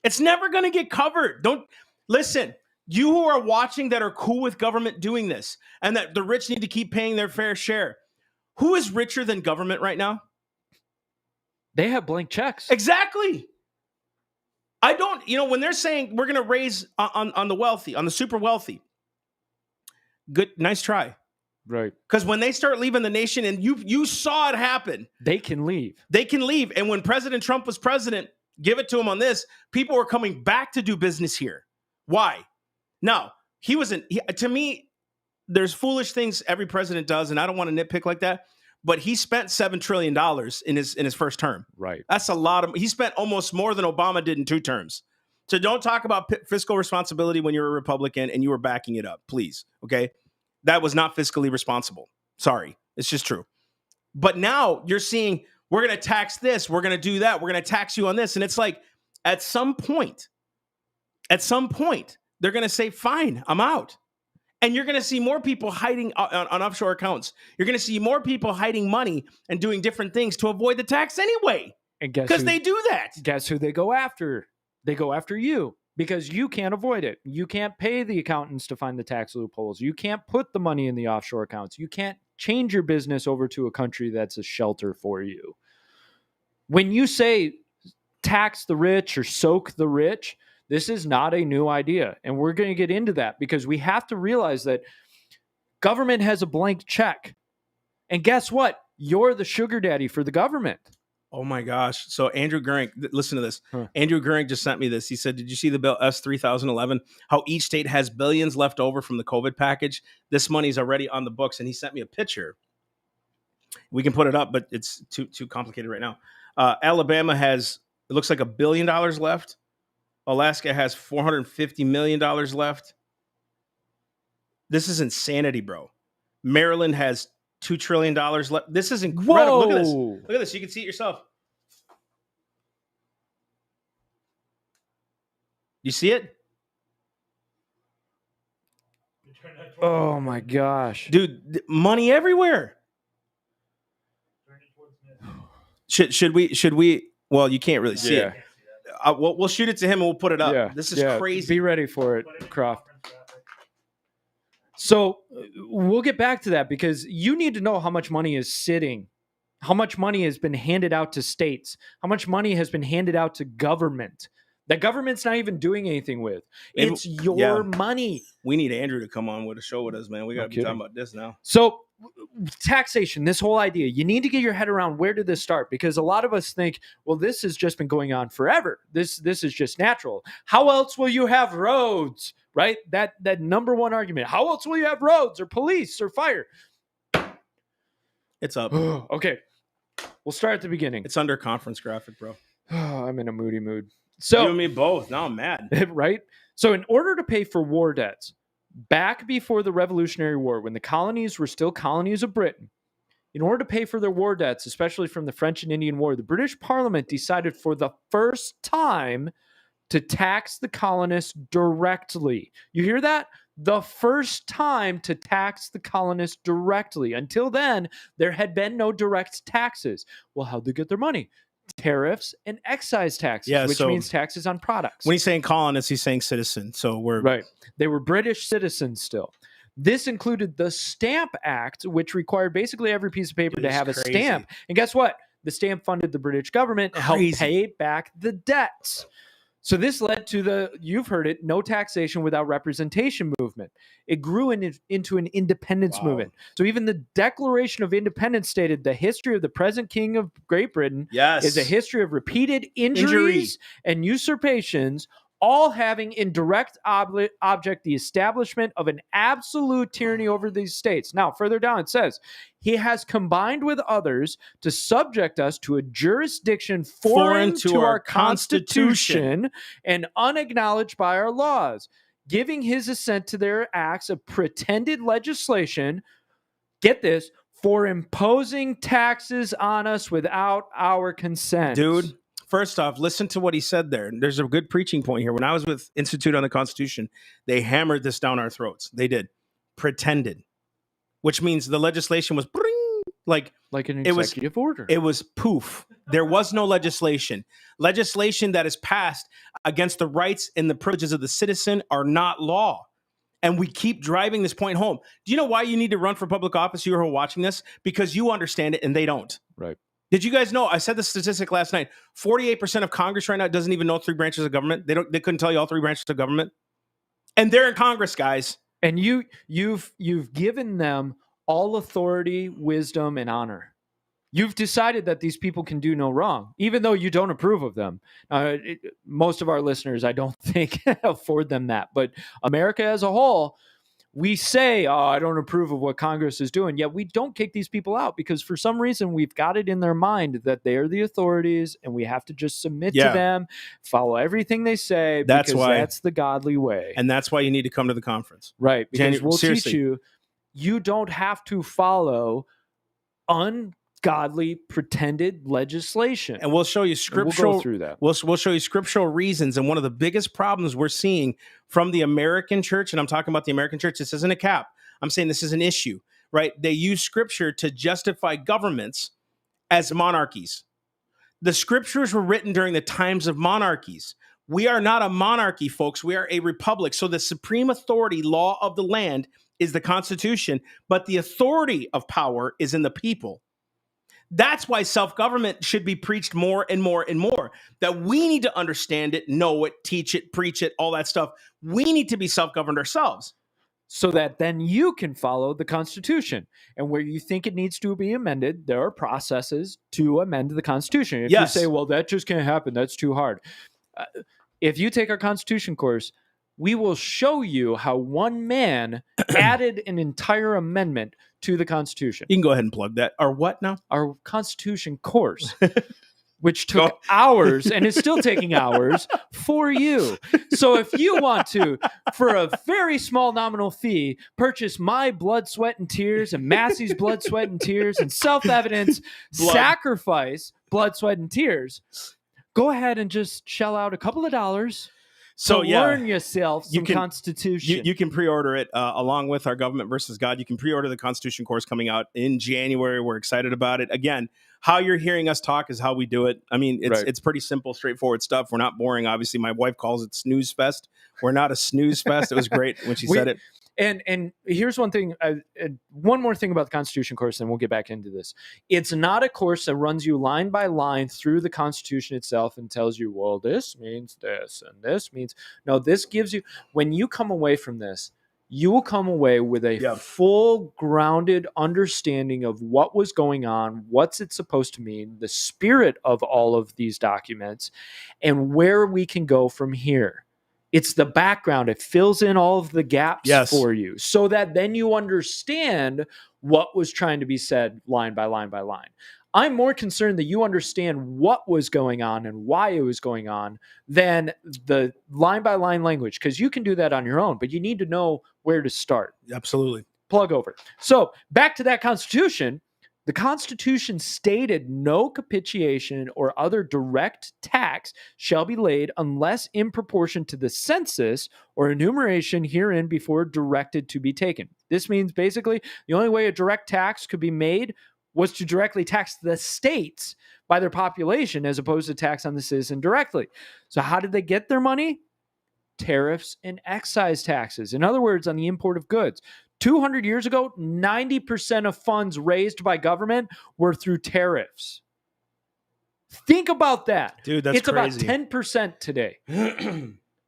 It's never going to get covered. Don't listen. You who are watching that are cool with government doing this and that the rich need to keep paying their fair share. Who is richer than government right now? They have blank checks. Exactly. I don't, when they're saying we're going to raise on the wealthy, on the super wealthy. Good, nice try. Right. Because when they start leaving the nation, and you saw it happen. They can leave. And when President Trump was president, give it to him on this, people were coming back to do business here. Why? No, to me, there's foolish things every president does, and I don't want to nitpick like that, but he spent $7 trillion in his first term. Right. That's a lot he spent almost more than Obama did in 2 terms. So don't talk about fiscal responsibility when you're a Republican and you were backing it up, please. Okay. That was not fiscally responsible. Sorry. It's just true. But now you're seeing, we're going to tax this. We're going to do that. We're going to tax you on this. And it's like, at some point, they're going to say, fine, I'm out. And you're going to see more people hiding on offshore accounts. You're going to see more people hiding money and doing different things to avoid the tax anyway. And guess because they do that. Guess who they go after? They go after you, because you can't avoid it. You can't pay the accountants to find the tax loopholes. You can't put the money in the offshore accounts. You can't change your business over to a country that's a shelter for you. When you say tax the rich or soak the rich, this is not a new idea. And we're going to get into that, because we have to realize that government has a blank check. And guess what? You're the sugar daddy for the government. Oh my gosh. So Andrew Goering, listen to this. Andrew Goering just sent me this. He said, did you see the bill S-3011? How each state has billions left over from the COVID package? This money's already on the books. And he sent me a picture. We can put it up, but it's too complicated right now. Alabama has, it looks like $1 billion left. Alaska has $450 million left. This is insanity, bro. Maryland has $2 trillion left. This is incredible. Whoa. Look at this. You can see it yourself. You see it? Oh my gosh. Dude, money everywhere. Should we? Well, you can't really see it. We'll shoot it to him and we'll put it up. Yeah. This is crazy. Be ready for it, Croft. So we'll get back to that because you need to know how much money is sitting, how much money has been handed out to states, how much money has been handed out to government that government's not even doing anything with. It's your money. We need Andrew to come on with a show with us, man. We got to be talking about this now. So taxation, this whole idea, you need to get your head around where did this start? Because a lot of us think, well, this has just been going on forever. This is just natural. How else will you have roads, right? That number one argument. How else will you have roads or police or fire? It's up. Okay. We'll start at the beginning. It's under conference graphic, bro. I'm in a moody mood. So you and me both. Now I'm mad. Right? So in order to pay for war debts, back before the Revolutionary War, when the colonies were still colonies of Britain, in order to pay for their war debts, especially from the French and Indian War, the British Parliament decided for the first time to tax the colonists directly. You hear that? The first time to tax the colonists directly. Until then, there had been no direct taxes. Well, how'd they get their money? Tariffs and excise taxes, which means taxes on products. When he's saying colonists, he's saying citizen. So we're right. They were British citizens still. This included the Stamp Act, which required basically every piece of paper to have a stamp. And guess what? The stamp funded the British government and helped pay back the debts. So this led to you've heard it, no taxation without representation movement. It grew into an independence movement. So even the Declaration of Independence stated the history of the present King of Great Britain is a history of repeated injuries and usurpations, all having in direct object the establishment of an absolute tyranny over these states. Now, further down it says, he has combined with others to subject us to a jurisdiction foreign to our Constitution and unacknowledged by our laws, giving his assent to their acts of pretended legislation, get this, for imposing taxes on us without our consent. Dude. First off, listen to what he said there. There's a good preaching point here. When I was with Institute on the Constitution, they hammered this down our throats. They did. Pretended. Which means the legislation was like an executive order. It was poof. There was no legislation. Legislation that is passed against the rights and the privileges of the citizen are not law. And we keep driving this point home. Do you know why you need to run for public office, you who are watching this? Because you understand it and they don't. Right. Did you guys know? I said the statistic last night. 48% of Congress right now doesn't even know three branches of government. They couldn't tell you all three branches of government. And they're in Congress, guys. And you've given them all authority, wisdom, and honor. You've decided that these people can do no wrong, even though you don't approve of them. Most of our listeners, I don't think, afford them that. But America as a whole, we say, oh, I don't approve of what Congress is doing. Yet we don't kick these people out because for some reason we've got it in their mind that they're the authorities and we have to just submit to them, follow everything they say. That's the godly way. And that's why you need to come to the conference. Right. Because we'll teach you, you don't have to follow ungodly pretended legislation. And we'll show you scriptural, we'll go through that. We'll show you scriptural reasons. And one of the biggest problems we're seeing from the American church, and I'm talking about the American church, this isn't a cap. I'm saying this is an issue, right? They use scripture to justify governments as monarchies. The scriptures were written during the times of monarchies. We are not a monarchy, folks. We are a republic. So the supreme authority, law of the land, is the Constitution, but the authority of power is in the people. That's why self-government should be preached more and more and more, that we need to understand it, know it, teach it, preach it, all that stuff. We need to be self-governed ourselves. So that then you can follow the Constitution. And where you think it needs to be amended, there are processes to amend the Constitution. If you say, well, that just can't happen, that's too hard. If you take our Constitution course, we will show you how one man added an entire amendment to the Constitution. You can go ahead and plug that. Our what now? Our Constitution course, which took hours and is still taking hours for you. So if you want to, for a very small nominal fee, purchase my blood, sweat, and tears and Massey's blood, sweat, and tears and self-evidence sacrifice, blood, sweat, and tears, go ahead and just shell out a couple of dollars. So learn yourself some you can, Constitution. You can pre-order it along with our Government versus God. You can pre-order the Constitution course coming out in January. We're excited about it. Again, how you're hearing us talk is how we do it. I mean, it's pretty simple, straightforward stuff. We're not boring. Obviously, my wife calls it snooze fest. We're not a snooze fest. It was great when she said it. And here's one thing, one more thing about the Constitution course, and we'll get back into this. It's not a course that runs you line by line through the Constitution itself and tells you, well, this means this and this means. No, this gives you, when you come away from this, you will come away with a full grounded understanding of what was going on, what's it supposed to mean, the spirit of all of these documents, and where we can go from here. It's the background. It fills in all of the gaps for you so that then you understand what was trying to be said line by line by line. I'm more concerned that you understand what was going on and why it was going on than the line by line language, because you can do that on your own, but you need to know where to start. Absolutely. Plug over. So back to that Constitution. The Constitution stated no capitulation or other direct tax shall be laid unless in proportion to the census or enumeration herein before directed to be taken. This means basically the only way a direct tax could be made was to directly tax the states by their population as opposed to tax on the citizen directly. So how did they get their money? Tariffs and excise taxes. In other words, on the import of goods. 200 years ago, 90% of funds raised by government were through tariffs. Think about that. Dude, that's crazy. About 10% today.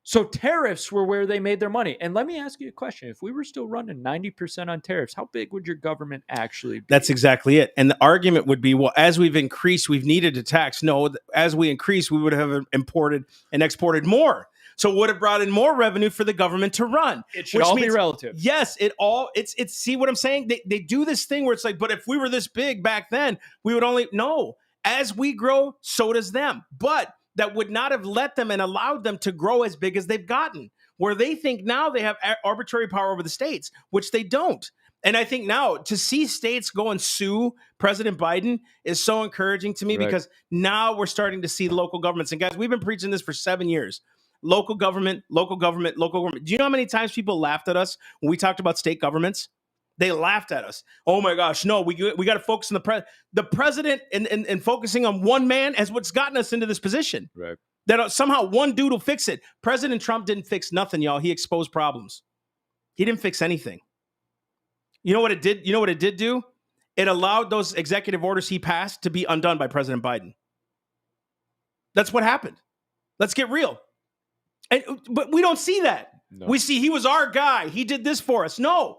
So tariffs were where they made their money. And let me ask you a question. If we were still running 90% on tariffs, how big would your government actually be? That's exactly it. And the argument would be, well, as we've increased, we've needed to tax. No, as we increase, we would have imported and exported more. So it would have brought in more revenue for the government to run. It should all be relative. Yes, it's see what I'm saying? They do this thing where it's like, but if we were this big back then, we would only, no. As we grow, so does them. But that would not have let them and allowed them to grow as big as they've gotten, where they think now they have arbitrary power over the states, which they don't. And I think now to see states go and sue President Biden is so encouraging to me, because now we're starting to see local governments. And guys, we've been preaching this for 7 years. Local government, local government, local government. Do you know how many times people laughed at us when we talked about state governments? They laughed at us. Oh my gosh, no, we got to focus on the president and focusing on one man as what's gotten us into this position. Right. That somehow one dude will fix it. President Trump didn't fix nothing, y'all. He exposed problems. He didn't fix anything. You know what it did? You know what it did do? It allowed those executive orders he passed to be undone by President Biden. That's what happened. Let's get real. But we don't see that. No. We see he was our guy. He did this for us. No.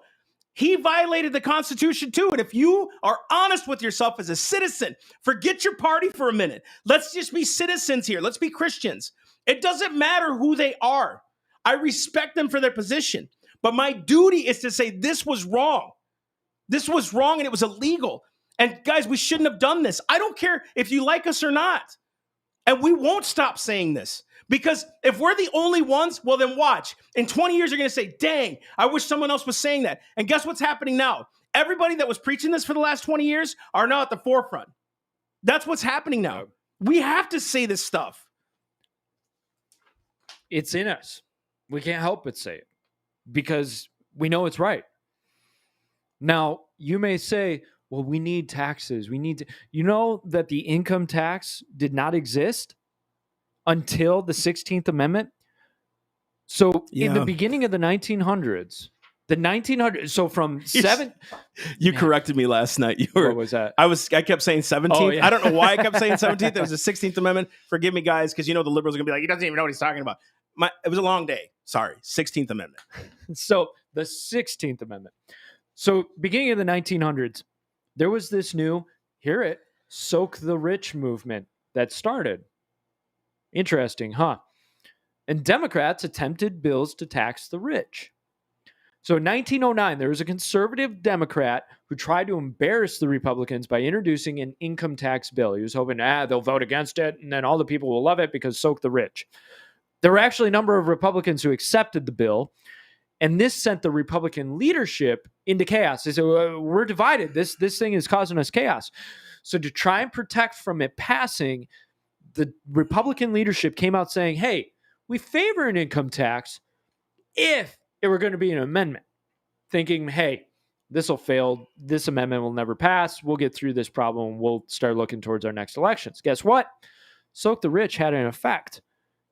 He violated the Constitution too. And if you are honest with yourself as a citizen, forget your party for a minute. Let's just be citizens here. Let's be Christians. It doesn't matter who they are. I respect them for their position. But my duty is to say this was wrong. This was wrong and it was illegal. And guys, we shouldn't have done this. I don't care if you like us or not. And we won't stop saying this. Because if we're the only ones, well, then watch. In 20 years, you're going to say, dang, I wish someone else was saying that. And guess what's happening now? Everybody that was preaching this for the last 20 years are now at the forefront. That's what's happening now. We have to say this stuff. It's in us. We can't help but say it because we know it's right. Now, you may say, well, we need taxes. We need to, you know that the income tax did not exist until the 16th Amendment. So in the beginning of the 1900s, so from you corrected me last night. What was that? I kept saying 17th. Oh, yeah. I don't know why I kept saying 17th. It was the 16th Amendment. Forgive me, guys, because you know the liberals are gonna be like, he doesn't even know what he's talking about. It was a long day. Sorry, 16th Amendment. So the 16th Amendment. So beginning of the 1900s, there was this new, hear it, soak the rich movement that started. Interesting, huh? And Democrats attempted bills to tax the rich. So in 1909, there was a conservative Democrat who tried to embarrass the Republicans by introducing an income tax bill. He was hoping, they'll vote against it, and then all the people will love it because soak the rich. There were actually a number of Republicans who accepted the bill, and this sent the Republican leadership into chaos. They said, we're divided. This thing is causing us chaos. So to try and protect from it passing, the Republican leadership came out saying, hey, we favor an income tax if it were going to be an amendment, thinking, hey, this will fail. This amendment will never pass. We'll get through this problem. And we'll start looking towards our next elections. Guess what? Soak the Rich had an effect.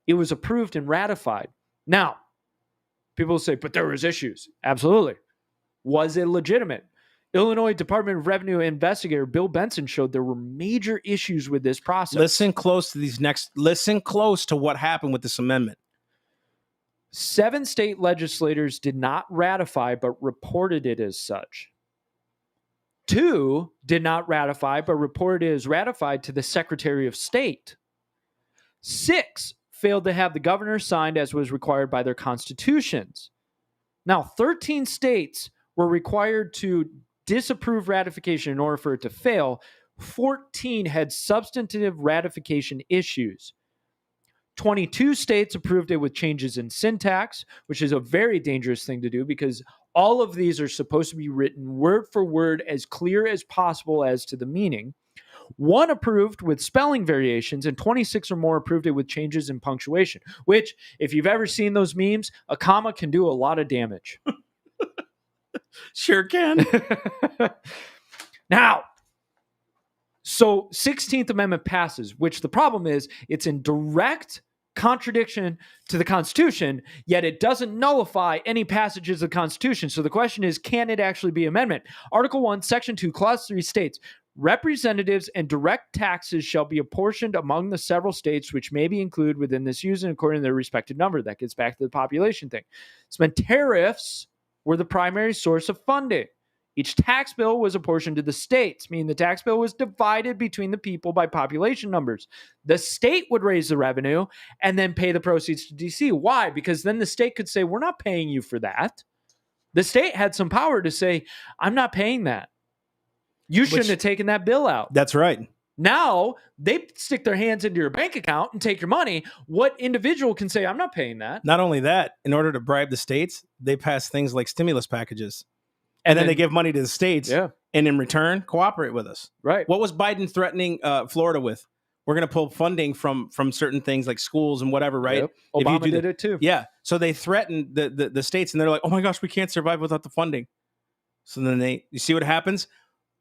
It was approved and ratified. Now, people say, but there was issues. Absolutely. Was it legitimate? Illinois Department of Revenue investigator Bill Benson showed there were major issues with this process. Listen close to what happened with this amendment. 7 state legislators did not ratify, but reported it as such. 2 did not ratify, but reported it as ratified to the Secretary of State. 6 failed to have the governor signed as was required by their constitutions. Now, 13 states were required to disapprove ratification in order for it to fail. 14 had substantive ratification issues. 22 states approved it with changes in syntax, which is a very dangerous thing to do because all of these are supposed to be written word for word as clear as possible as to the meaning. 1 approved with spelling variations, and 26 or more approved it with changes in punctuation, which, if you've ever seen those memes, a comma can do a lot of damage. Sure can. Now, so 16th Amendment passes, which the problem is it's in direct contradiction to the Constitution, yet it doesn't nullify any passages of the Constitution. So the question is, can it actually be amendment? Article 1, Section 2, Clause 3 states, representatives and direct taxes shall be apportioned among the several states which may be included within this union according to their respective number. That gets back to the population thing. So when tariffs were the primary source of funding, each tax bill was apportioned to the states, meaning the tax bill was divided between the people by population numbers. The state would raise the revenue and then pay the proceeds to DC. Why? Because then the state could say, we're not paying you for that. The state had some power to say, I'm not paying that. You shouldn't have taken that bill out. That's right. Now they stick their hands into your bank account and take your money. What individual can say, I'm not paying that? Not only that, in order to bribe the states, they pass things like stimulus packages. And then they give money to the states, and in return, cooperate with us. Right. What was Biden threatening Florida with? We're going to pull funding from certain things like schools and whatever, right? Yep. Obama did it too. Yeah. So they threatened the states, and they're like, oh my gosh, we can't survive without the funding. So then you see what happens?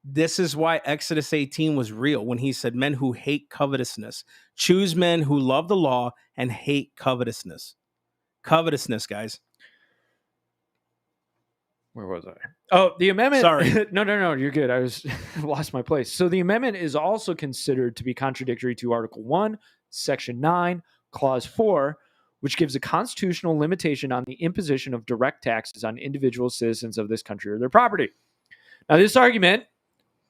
This is why Exodus 18 was real when he said, men who hate covetousness. Choose men who love the law and hate covetousness. Covetousness, guys. Where was I? Oh, the amendment. Sorry. No, you're good. I lost my place. So the amendment is also considered to be contradictory to Article 1, Section 9, Clause 4, which gives a constitutional limitation on the imposition of direct taxes on individual citizens of this country or their property. Now, this argument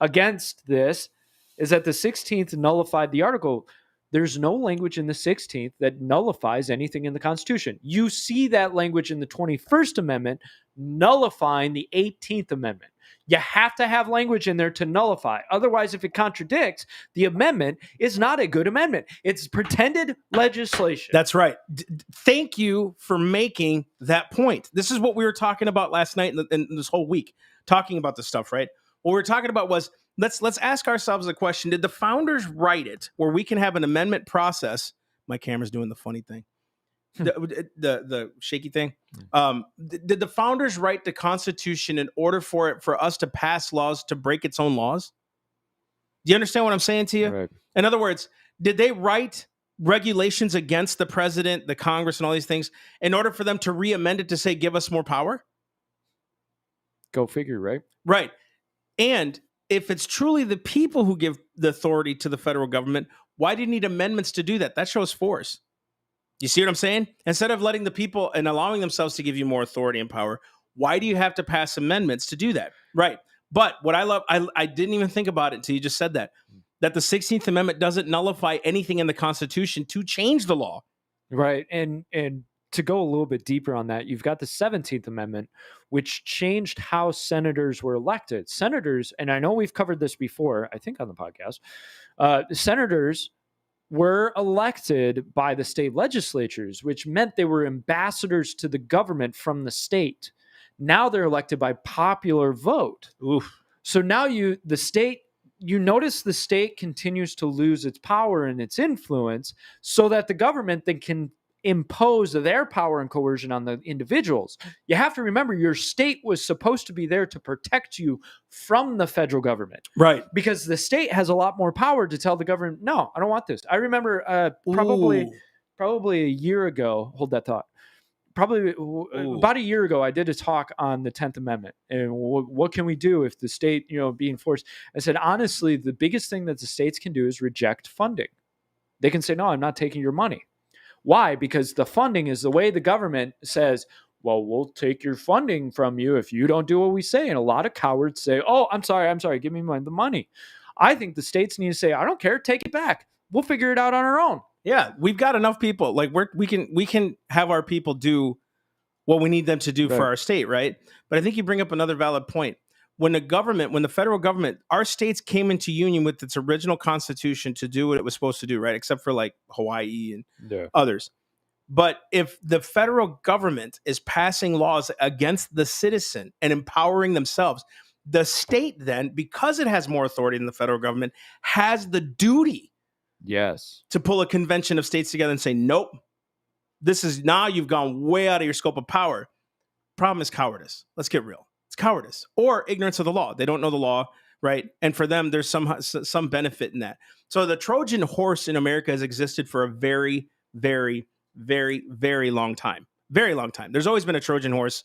against this is that the 16th nullified the article. There's no language in the 16th that nullifies anything in the Constitution. You see that language in the 21st Amendment nullifying the 18th Amendment. You have to have language in there to nullify. Otherwise, if it contradicts, the amendment is not a good amendment. It's pretended legislation. That's right. Thank you for making that point. This is what we were talking about last night and this whole week, talking about this stuff, right? What we were talking about was, let's ask ourselves the question, did the founders write it where we can have an amendment process? My camera's doing the funny thing. The shaky thing. Did the founders write the Constitution in order for us to pass laws to break its own laws? Do you understand what I'm saying to you? Right. In other words, did they write regulations against the president, the Congress, and all these things in order for them to re-amend it to say, give us more power? Go figure, right? Right. And if it's truly the people who give the authority to the federal government, why do you need amendments to do that? That shows force. You see what I'm saying? Instead of letting the people and allowing themselves to give you more authority and power, why do you have to pass amendments to do that? Right. But what I love, I didn't even think about it until you just said that the 16th Amendment doesn't nullify anything in the Constitution to change the law. Right. And to go a little bit deeper on that, you've got the 17th Amendment, which changed how senators were elected. Senators, and I know we've covered this before, I think on the podcast, senators were elected by the state legislatures, which meant they were ambassadors to the government from the state. Now they're elected by popular vote. Oof. So now you notice the state continues to lose its power and its influence so that the government then can impose their power and coercion on the individuals. You have to remember your state was supposed to be there to protect you from the federal government. Right. Because the state has a lot more power to tell the government, no, I don't want this. I remember probably a year ago, hold that thought. Probably about a year ago, I did a talk on the 10th Amendment and what can we do if the state, being forced. I said, honestly, the biggest thing that the states can do is reject funding. They can say, no, I'm not taking your money. Why? Because the funding is the way the government says, well, we'll take your funding from you if you don't do what we say. And a lot of cowards say, oh, I'm sorry, give me the money. I think the states need to say, I don't care, take it back. We'll figure it out on our own. Yeah, we've got enough people. Like we can have our people do what we need them to do for our state, right? But I think you bring up another valid point. When the federal government, our states came into union with its original constitution to do what it was supposed to do, right? Except for like Hawaii and others. But if the federal government is passing laws against the citizen and empowering themselves, the state then, because it has more authority than the federal government, has the duty to pull a convention of states together and say, nope, this is now you've gone way out of your scope of power. Problem is cowardice. Let's get real. It's cowardice or ignorance of the law. They don't know the law, right? And for them, there's some benefit in that. So the Trojan horse in America has existed for a very, very, very, very long time. Very long time. There's always been a Trojan horse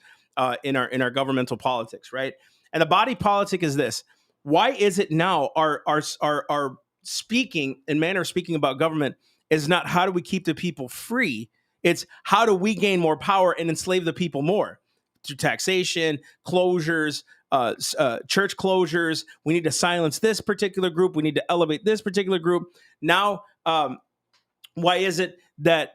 in our governmental politics, right? And the body politic is this. Why is it now our speaking and manner of speaking about government is not how do we keep the people free? It's how do we gain more power and enslave the people more through taxation, closures, church closures. We need to silence this particular group. We need to elevate this particular group. Now, why is it that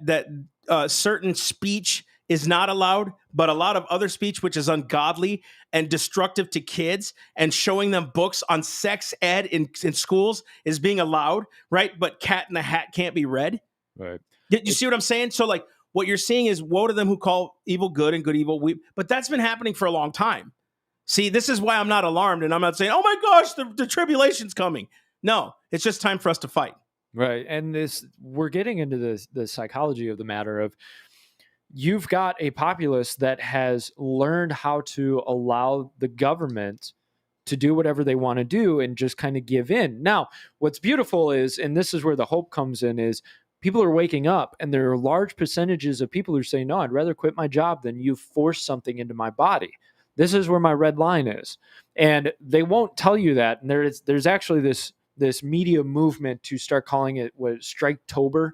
certain speech is not allowed, but a lot of other speech, which is ungodly and destructive to kids and showing them books on sex ed in schools is being allowed, right? But Cat in the Hat can't be read. Right. You see what I'm saying? So like what you're seeing is woe to them who call evil good and good evil. But that's been happening for a long time. See, this is why I'm not alarmed and I'm not saying, oh my gosh, the tribulation's coming. No, it's just time for us to fight. Right. And we're getting into the psychology of the matter of you've got a populace that has learned how to allow the government to do whatever they want to do and just kind of give in. Now, what's beautiful is, and this is where the hope comes in, is people are waking up and there are large percentages of people who are saying, no, I'd rather quit my job than you force something into my body. This is where my red line is. And they won't tell you that. And there's actually this media movement to start calling it Striketober.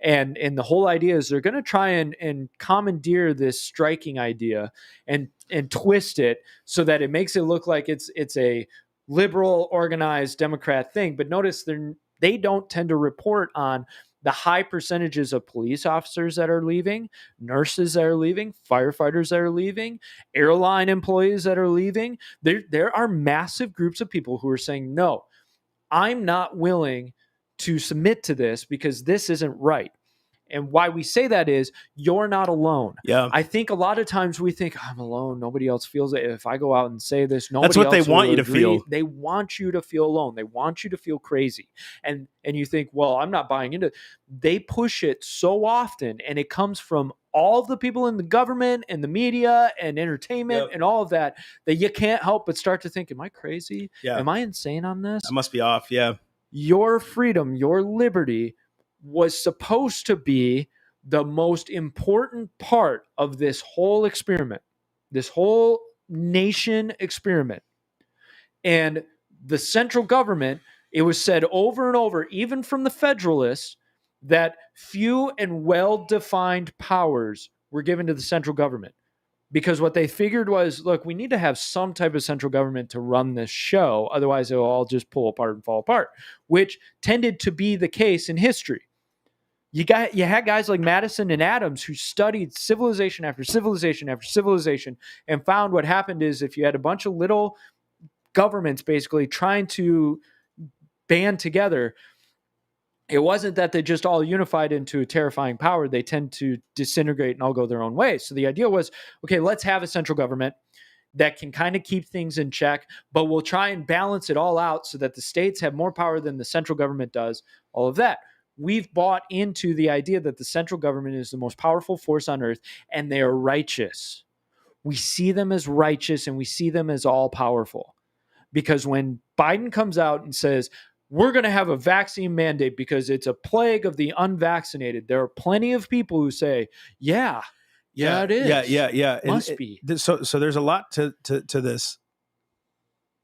And the whole idea is they're going to try and commandeer this striking idea and twist it so that it makes it look like it's a liberal, organized Democrat thing. But notice they don't tend to report on the high percentages of police officers that are leaving, nurses that are leaving, firefighters that are leaving, airline employees that are leaving. There are massive groups of people who are saying, no, I'm not willing to submit to this because this isn't right. And why we say that is you're not alone. Yeah. I think a lot of times we think I'm alone. Nobody else feels it. If I go out and say this, nobody else That's what they want you to agree. feel. They want you to feel alone. They want you to feel crazy. And you think, well, I'm not buying into it. They push it so often, and it comes from all the people in the government and the media and entertainment and all of that you can't help but start to think, am I crazy? Yeah. Am I insane on this? I must be off. Yeah. Your freedom, your liberty was supposed to be the most important part of this whole experiment, this whole nation experiment. And the central government, it was said over and over, even from the Federalists, that few and well-defined powers were given to the central government. Because what they figured was, look, we need to have some type of central government to run this show. Otherwise, it'll all just pull apart and fall apart, which tended to be the case in history. You had guys like Madison and Adams who studied civilization after civilization after civilization and found what happened is if you had a bunch of little governments basically trying to band together, it wasn't that they just all unified into a terrifying power. They tend to disintegrate and all go their own way. So the idea was, okay, let's have a central government that can kind of keep things in check, but we'll try and balance it all out so that the states have more power than the central government does, all of that. we've bought into the idea that the central government is the most powerful force on earth, and they are righteous. We see them as righteous, and we see them as all powerful. Because when Biden comes out and says, we're going to have a vaccine mandate because it's a plague of the unvaccinated, there are plenty of people who say, yeah, it is. Yeah. Must be. So there's a lot to this,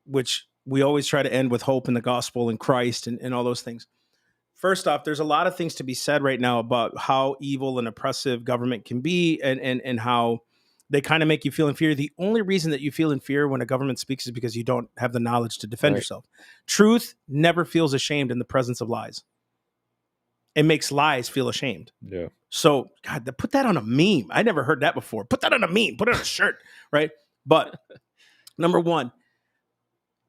which we always try to end with hope in the gospel and Christ and all those things. First off, there's a lot of things to be said right now about how evil and oppressive government can be and how they kind of make you feel inferior. The only reason that you feel inferior when a government speaks is because you don't have the knowledge to defend yourself. Truth never feels ashamed in the presence of lies. It makes lies feel ashamed. Yeah. So, God, put that on a meme. I never heard that before. Put that on a meme. Put it on a shirt, right? But number one,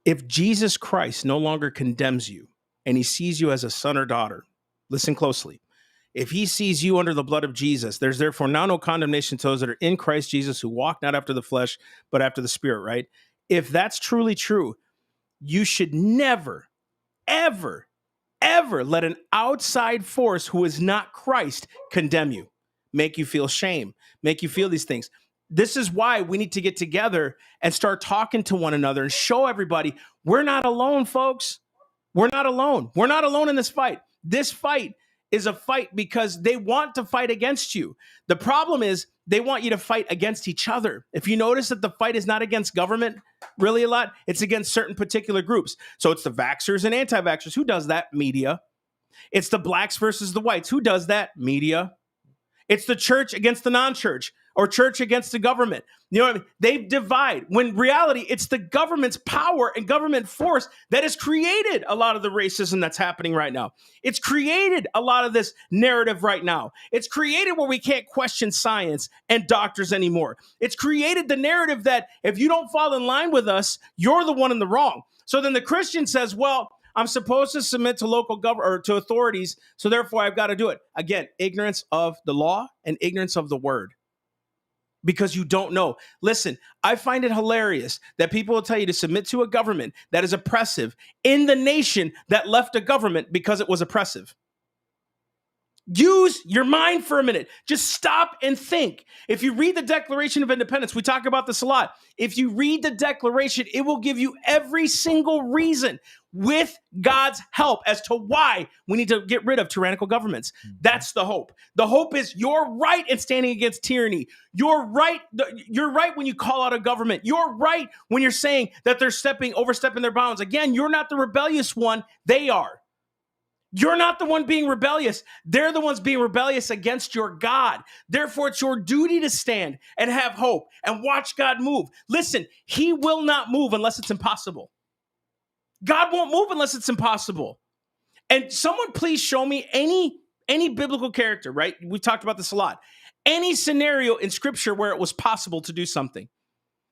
if Jesus Christ no longer condemns you and he sees you as a son or daughter, listen closely. If he sees you under the blood of Jesus, there's therefore now no condemnation to those that are in Christ Jesus who walk not after the flesh, but after the Spirit, right? If that's truly true, you should never, ever, ever let an outside force who is not Christ condemn you, make you feel shame, make you feel these things. This is why we need to get together and start talking to one another and show everybody we're not alone, folks. We're not alone. We're not alone in this fight. This fight is a fight because they want to fight against you. The problem is they want you to fight against each other. If you notice that the fight is not against government really a lot, it's against certain particular groups. So it's the vaxxers and anti-vaxxers. Who does that? Media. It's the blacks versus the whites. Who does that? Media. It's the church against the non-church or church against the government. You know what I mean? They divide. When reality, it's the government's power and government force that has created a lot of the racism that's happening right now. It's created a lot of this narrative right now. It's created where we can't question science and doctors anymore. It's created the narrative that if you don't fall in line with us, you're the one in the wrong. So then the Christian says, well, I'm supposed to submit to local government or to authorities, so therefore I've got to do it. Again, ignorance of the law and ignorance of the word. Because you don't know. Listen, I find it hilarious that people will tell you to submit to a government that is oppressive in the nation that left a government because it was oppressive. Use your mind for a minute. Just stop and think. If you read the Declaration of Independence, we talk about this a lot. If you read the Declaration, it will give you every single reason with God's help as to why we need to get rid of tyrannical governments. That's the hope. The hope is you're right in standing against tyranny. You're right when you call out a government. You're right when you're saying that they're overstepping their bounds. Again, you're not the rebellious one. They are. You're not the one being rebellious. They're the ones being rebellious against your God. Therefore, it's your duty to stand and have hope and watch God move. Listen, he will not move unless it's impossible. God won't move unless it's impossible. And someone please show me any biblical character, right? We've talked about this a lot. Any scenario in scripture where it was possible to do something.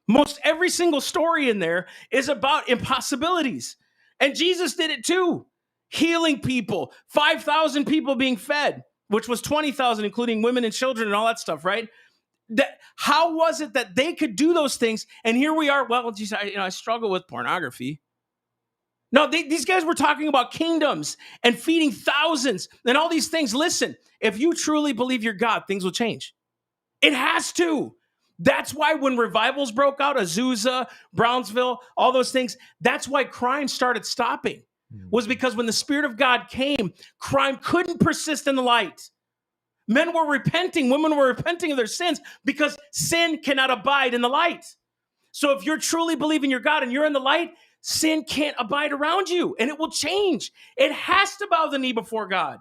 Most every single story in there is about impossibilities. And Jesus did it too. Healing people, 5,000 people being fed, which was 20,000, including women and children and all that stuff, right? How was it that they could do those things? And here we are. Well, geez, I struggle with pornography. No, these guys were talking about kingdoms and feeding thousands and all these things. Listen, if you truly believe you're God, things will change. It has to. That's why when revivals broke out, Azusa, Brownsville, all those things, that's why crime started stopping. Was because when the Spirit of God came, crime couldn't persist in the light. Men were repenting, women were repenting of their sins because sin cannot abide in the light. So if you're truly believing you're God and you're in the light, sin can't abide around you and it will change. It has to bow the knee before God.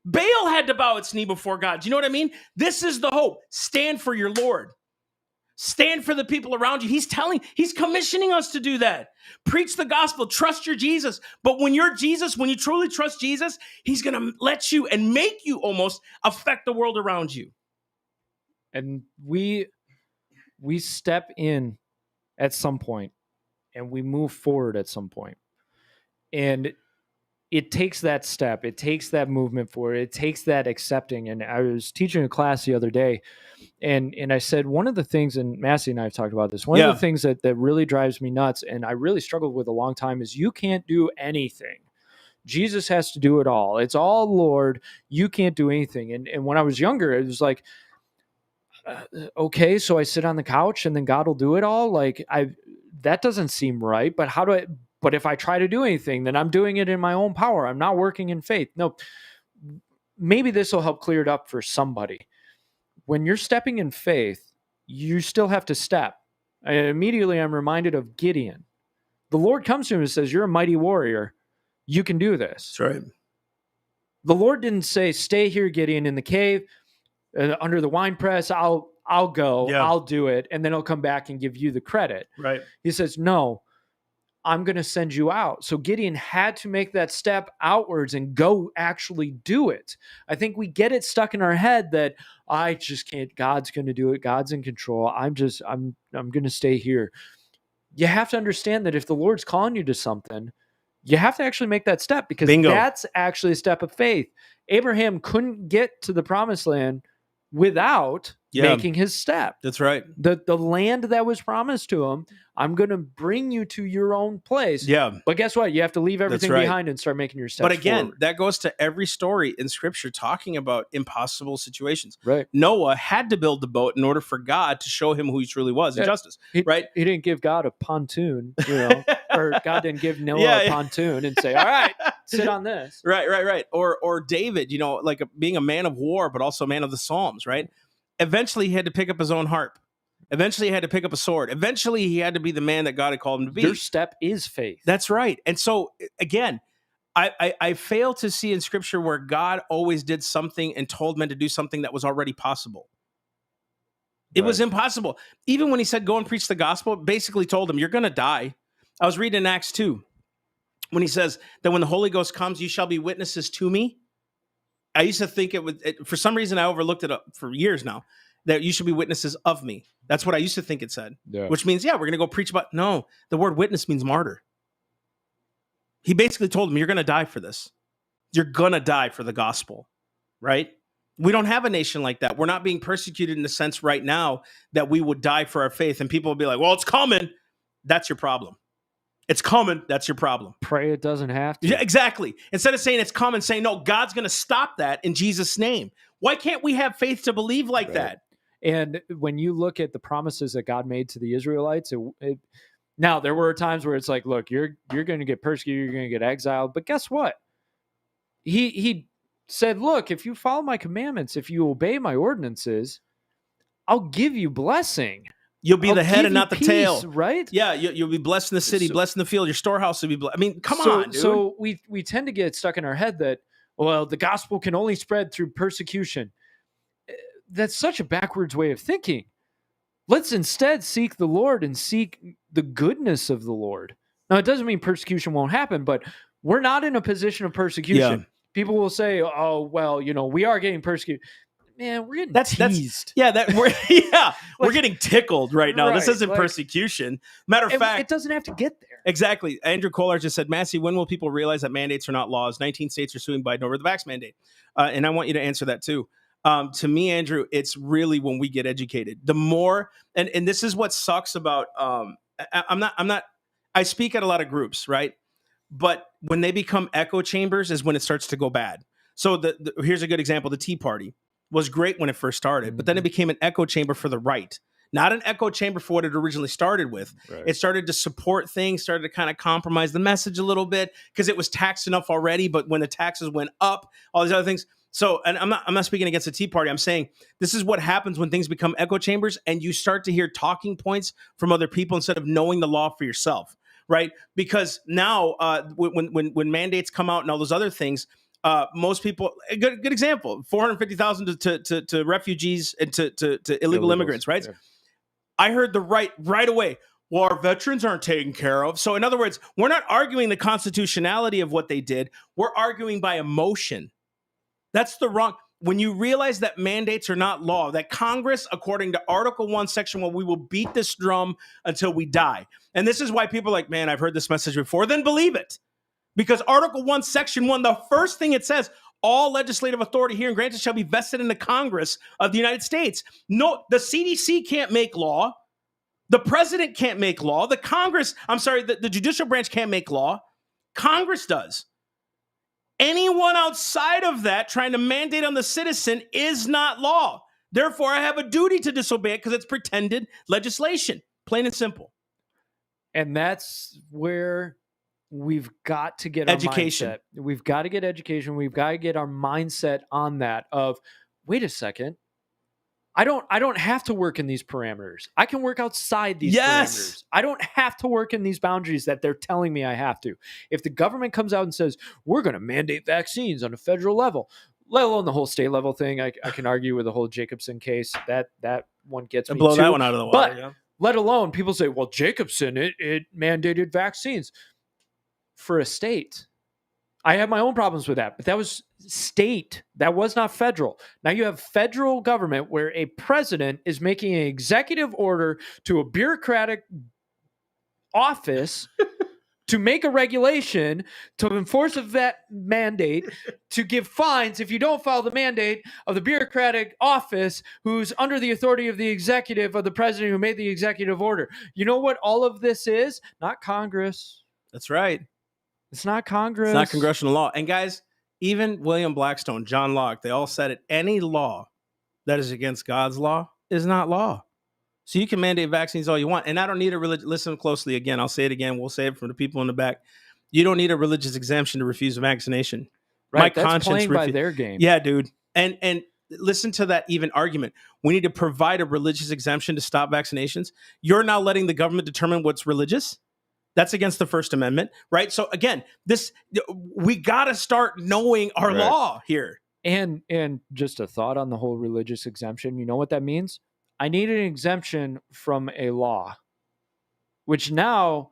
Baal had to bow its knee before God. Do you know what I mean? This is the hope. Stand for your Lord. Stand for the people around you. He's commissioning us to do that. Preach the gospel. Trust your Jesus. But when you're Jesus, when you truly trust Jesus, he's going to let you and make you almost affect the world around you. And we step in at some point and we move forward at some point. And it takes that step. It takes that movement forward. It takes that accepting. And I was teaching a class the other day, and I said, one of the things, and Massey and I have talked about this, one of the things that really drives me nuts, and I really struggled with a long time, is you can't do anything Jesus has to do it all. It's all Lord. You can't do anything. And when I was younger, it was like, okay, so I sit on the couch and then God will do it all. Like that doesn't seem right. But but if I try to do anything, then I'm doing it in my own power. I'm not working in faith. No, maybe this will help clear it up for somebody. When you're stepping in faith, you still have to step. Immediately, I'm reminded of Gideon. The Lord comes to him and says, "You're a mighty warrior. You can do this." That's right. The Lord didn't say, "Stay here, Gideon, in the cave, under the wine press. I'll go. Yeah. I'll do it, and then I'll come back and give you the credit." Right. He says, "No, I'm going to send you out." So Gideon had to make that step outwards and go actually do it. I think we get it stuck in our head that I just can't. God's going to do it. God's in control. I'm going to stay here. You have to understand that if the Lord's calling you to something, you have to actually make that step, because Bingo. that's actually a step of faith. Abraham couldn't get to the promised land without making his step. That's right. The land that was promised to him, I'm going to bring you to your own place. Yeah. But guess what? You have to leave everything right. behind and start making your steps But again, forward. that goes to every story in Scripture talking about impossible situations. Right. Noah had to build the boat in order for God to show him who he truly was in justice. Right. He didn't give God a pontoon, or God didn't give Noah a pontoon and say, "All right, sit on this." Right. Or David, like being a man of war, but also a man of the Psalms, right? Eventually, he had to pick up his own harp. Eventually, he had to pick up a sword. Eventually, he had to be the man that God had called him to be. Your step is faith. That's right. And so, again, I fail to see in Scripture where God always did something and told men to do something that was already possible. It was impossible. Even when he said, "Go and preach the gospel," basically told him, "You're going to die." I was reading in Acts 2 when he says that when the Holy Ghost comes, you shall be witnesses to me. I used to think for some reason, I overlooked it for years now, that you should be witnesses of me. That's what I used to think it said, which means, we're going to go preach about. No, the word witness means martyr. He basically told him, "You're going to die for this. You're going to die for the gospel," right? We don't have a nation like that. We're not being persecuted in the sense right now that we would die for our faith. And people will be like, "Well, it's coming." That's your problem. It's coming. That's your problem. Pray it doesn't have to. Yeah, exactly. Instead of saying it's coming, saying, "No, God's going to stop that in Jesus' name." Why can't we have faith to believe like that? And when you look at the promises that God made to the Israelites, now there were times where it's like, look, you're going to get persecuted, you're going to get exiled. But guess what? He said, look, if you follow my commandments, if you obey my ordinances, I'll give you blessing. You'll be the head and not the tail, right? Yeah, you'll be blessed in the city, blessed in the field. Your storehouse will be blessed. I mean, come on, dude. So we tend to get stuck in our head that, well, the gospel can only spread through persecution. That's such a backwards way of thinking. Let's instead seek the Lord and seek the goodness of the Lord. Now, it doesn't mean persecution won't happen, but we're not in a position of persecution. Yeah. People will say, "Oh, well, we are getting persecuted." Man, we're getting teased. We're getting tickled right now. This isn't persecution. Matter of fact, it doesn't have to get there. Exactly. Andrew Kolar just said, "Massey, when will people realize that mandates are not laws? 19 states are suing Biden over the vax mandate." And I want you to answer that too. To me, Andrew, it's really when we get educated. The more, and this is what sucks about. I speak at a lot of groups, right? But when they become echo chambers is when it starts to go bad. So here's a good example. The Tea Party was great when it first started, but then it became an echo chamber for the right, not an echo chamber for what it originally started with. Right. It started to support things, started to kind of compromise the message a little bit because it was taxed enough already. But when the taxes went up, all these other things. So, and I'm not speaking against the Tea Party. I'm saying this is what happens when things become echo chambers and you start to hear talking points from other people instead of knowing the law for yourself, right? Because now when mandates come out and all those other things, most people, a good example, 450,000 to refugees and to illegal immigrants, right? Yeah. I heard the right away. Well, our veterans aren't taken care of. So in other words, we're not arguing the constitutionality of what they did. We're arguing by emotion. That's the wrong. When you realize that mandates are not law, that Congress, according to Article 1, Section 1, we will beat this drum until we die. And this is why people are like, man, I've heard this message before. Then believe it. Because Article 1, Section 1, the first thing it says, all legislative authority here and granted shall be vested in the Congress of the United States. No, the CDC can't make law. The president can't make law. The judicial branch can't make law. Congress does. Anyone outside of that trying to mandate on the citizen is not law. Therefore, I have a duty to disobey it because it's pretended legislation. Plain and simple. And that's where we've got to get Education. our mindset. We've got to get education. We've got to get our mindset on that of, wait a second. I don't have to work in these parameters. I can work outside these parameters. I don't have to work in these boundaries that they're telling me I have to. If the government comes out and says, we're going to mandate vaccines on a federal level, let alone the whole state level thing, I can argue with the whole Jacobson case. That one gets me blow too. that one out of the water. But let alone people say, well, Jacobson, it mandated vaccines for a state. I have my own problems with that, but that was state. That was not federal. Now you have federal government where a president is making an executive order to a bureaucratic office to make a regulation, to enforce a vet mandate, to give fines if you don't follow the mandate of the bureaucratic office who's under the authority of the executive of the president who made the executive order. You know what all of this is? Not Congress. That's right. It's not Congress. It's not congressional law. And guys, even William Blackstone, John Locke, they all said it. Any law that is against God's law is not law. So you can mandate vaccines all you want. And I don't need a religious, listen closely again. I'll say it again. We'll say it for the people in the back. You don't need a religious exemption to refuse a vaccination. Right. That's playing by their game. Yeah, dude. And listen to that even argument. We need to provide a religious exemption to stop vaccinations. You're now letting the government determine what's religious. That's against the First Amendment, right? So again, we got to start knowing our law here. And just a thought on the whole religious exemption. You know what that means? I need an exemption from a law, which now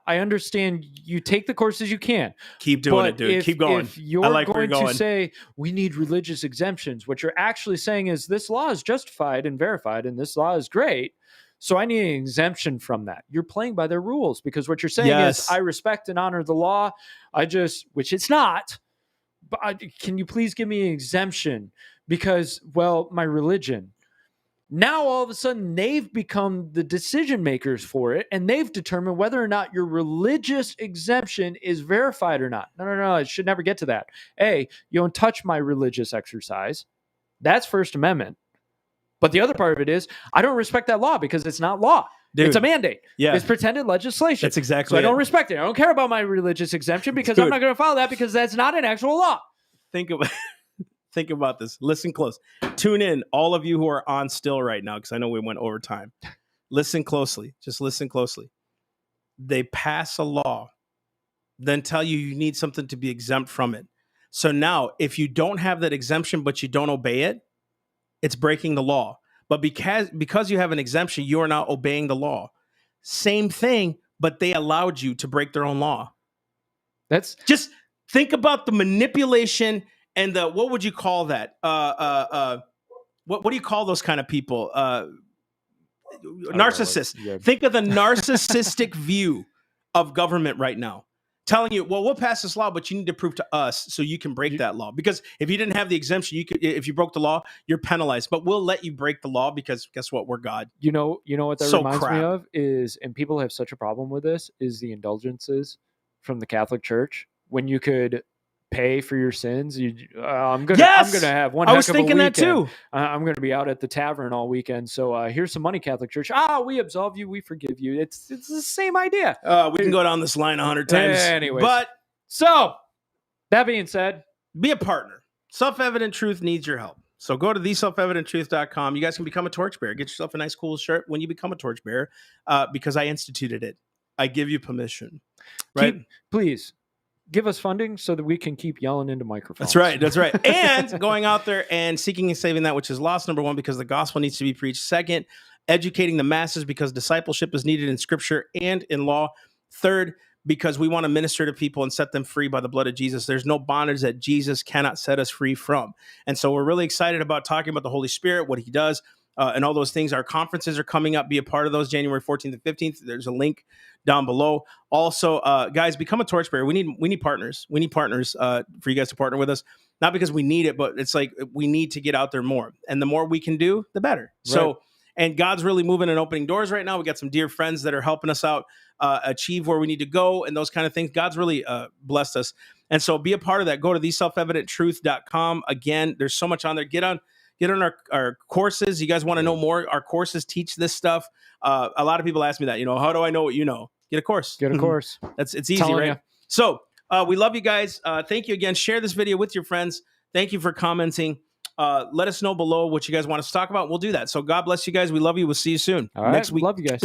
I understand you take the courses you can. Keep doing it, dude. Keep going. If you're going to say we need religious exemptions, what you're actually saying is this law is justified and verified and this law is great. So I need an exemption from that. You're playing by their rules because what you're saying is I respect and honor the law. Which it's not, but can you please give me an exemption because, well, my religion. Now all of a sudden they've become the decision makers for it and they've determined whether or not your religious exemption is verified or not. No. It should never get to that. You don't touch my religious exercise. That's First Amendment. But the other part of it is, I don't respect that law because it's not law. Dude, it's a mandate. Yeah. It's pretended legislation. That's exactly so I don't respect it. I don't care about my religious exemption because I'm not going to follow that because that's not an actual law. Think about this. Listen close. Tune in, all of you who are on still right now, because I know we went over time. Listen closely. Just listen closely. They pass a law, then tell you need something to be exempt from it. So now, if you don't have that exemption but you don't obey it, it's breaking the law. But because you have an exemption, you are not obeying the law. Same thing, but they allowed you to break their own law. That's just think about the manipulation and the, what would you call that? What do you call those kind of people? Narcissists. Think of the narcissistic view of government right now. Telling you, well, we'll pass this law, but you need to prove to us so you can break that law. Because if you didn't have the exemption, if you broke the law, you're penalized. But we'll let you break the law because guess what? We're God. You know what that reminds me of is, and people have such a problem with this, is the indulgences from the Catholic Church. When you could pay for your sins, I'm gonna have one. I was thinking that too. I'm gonna be out at the tavern all weekend. So here's some money, Catholic Church. We absolve you, we forgive you. It's the same idea. We can go down this line 100 times. Anyways, but so that being said, be a partner. Self-Evident Truth needs your help. So go to theselfevidenttruth.com. You guys can become a torchbearer. Get yourself a nice, cool shirt when you become a torchbearer, because I instituted it. I give you permission. Right? Please. Give us funding so that we can keep yelling into microphones. That's right. And going out there and seeking and saving that which is lost, number one, because the gospel needs to be preached. Second, educating the masses because discipleship is needed in scripture and in law. Third, because we want to minister to people and set them free by the blood of Jesus. There's no bondage that Jesus cannot set us free from. And so we're really excited about talking about the Holy Spirit, what he does, and all those things. Our conferences are coming up. Be a part of those January 14th and 15th. There's a link down below. Also, guys, become a torchbearer. We need partners. We need partners for you guys to partner with us. Not because we need it, but it's like we need to get out there more. And the more we can do, the better. Right. So, and God's really moving and opening doors right now. We got some dear friends that are helping us out achieve where we need to go and those kind of things. God's really blessed us. And so be a part of that. Go to theselfevidenttruth.com. Again, there's so much on there. Get on our courses. You guys want to know more? Our courses teach this stuff. A lot of people ask me that, how do I know what you know? Get a course. Get a course. It's easy, right? So we love you guys. Thank you again. Share this video with your friends. Thank you for commenting. Let us know below what you guys want us to talk about. We'll do that. So God bless you guys. We love you. We'll see you soon All right. next week. Love you guys.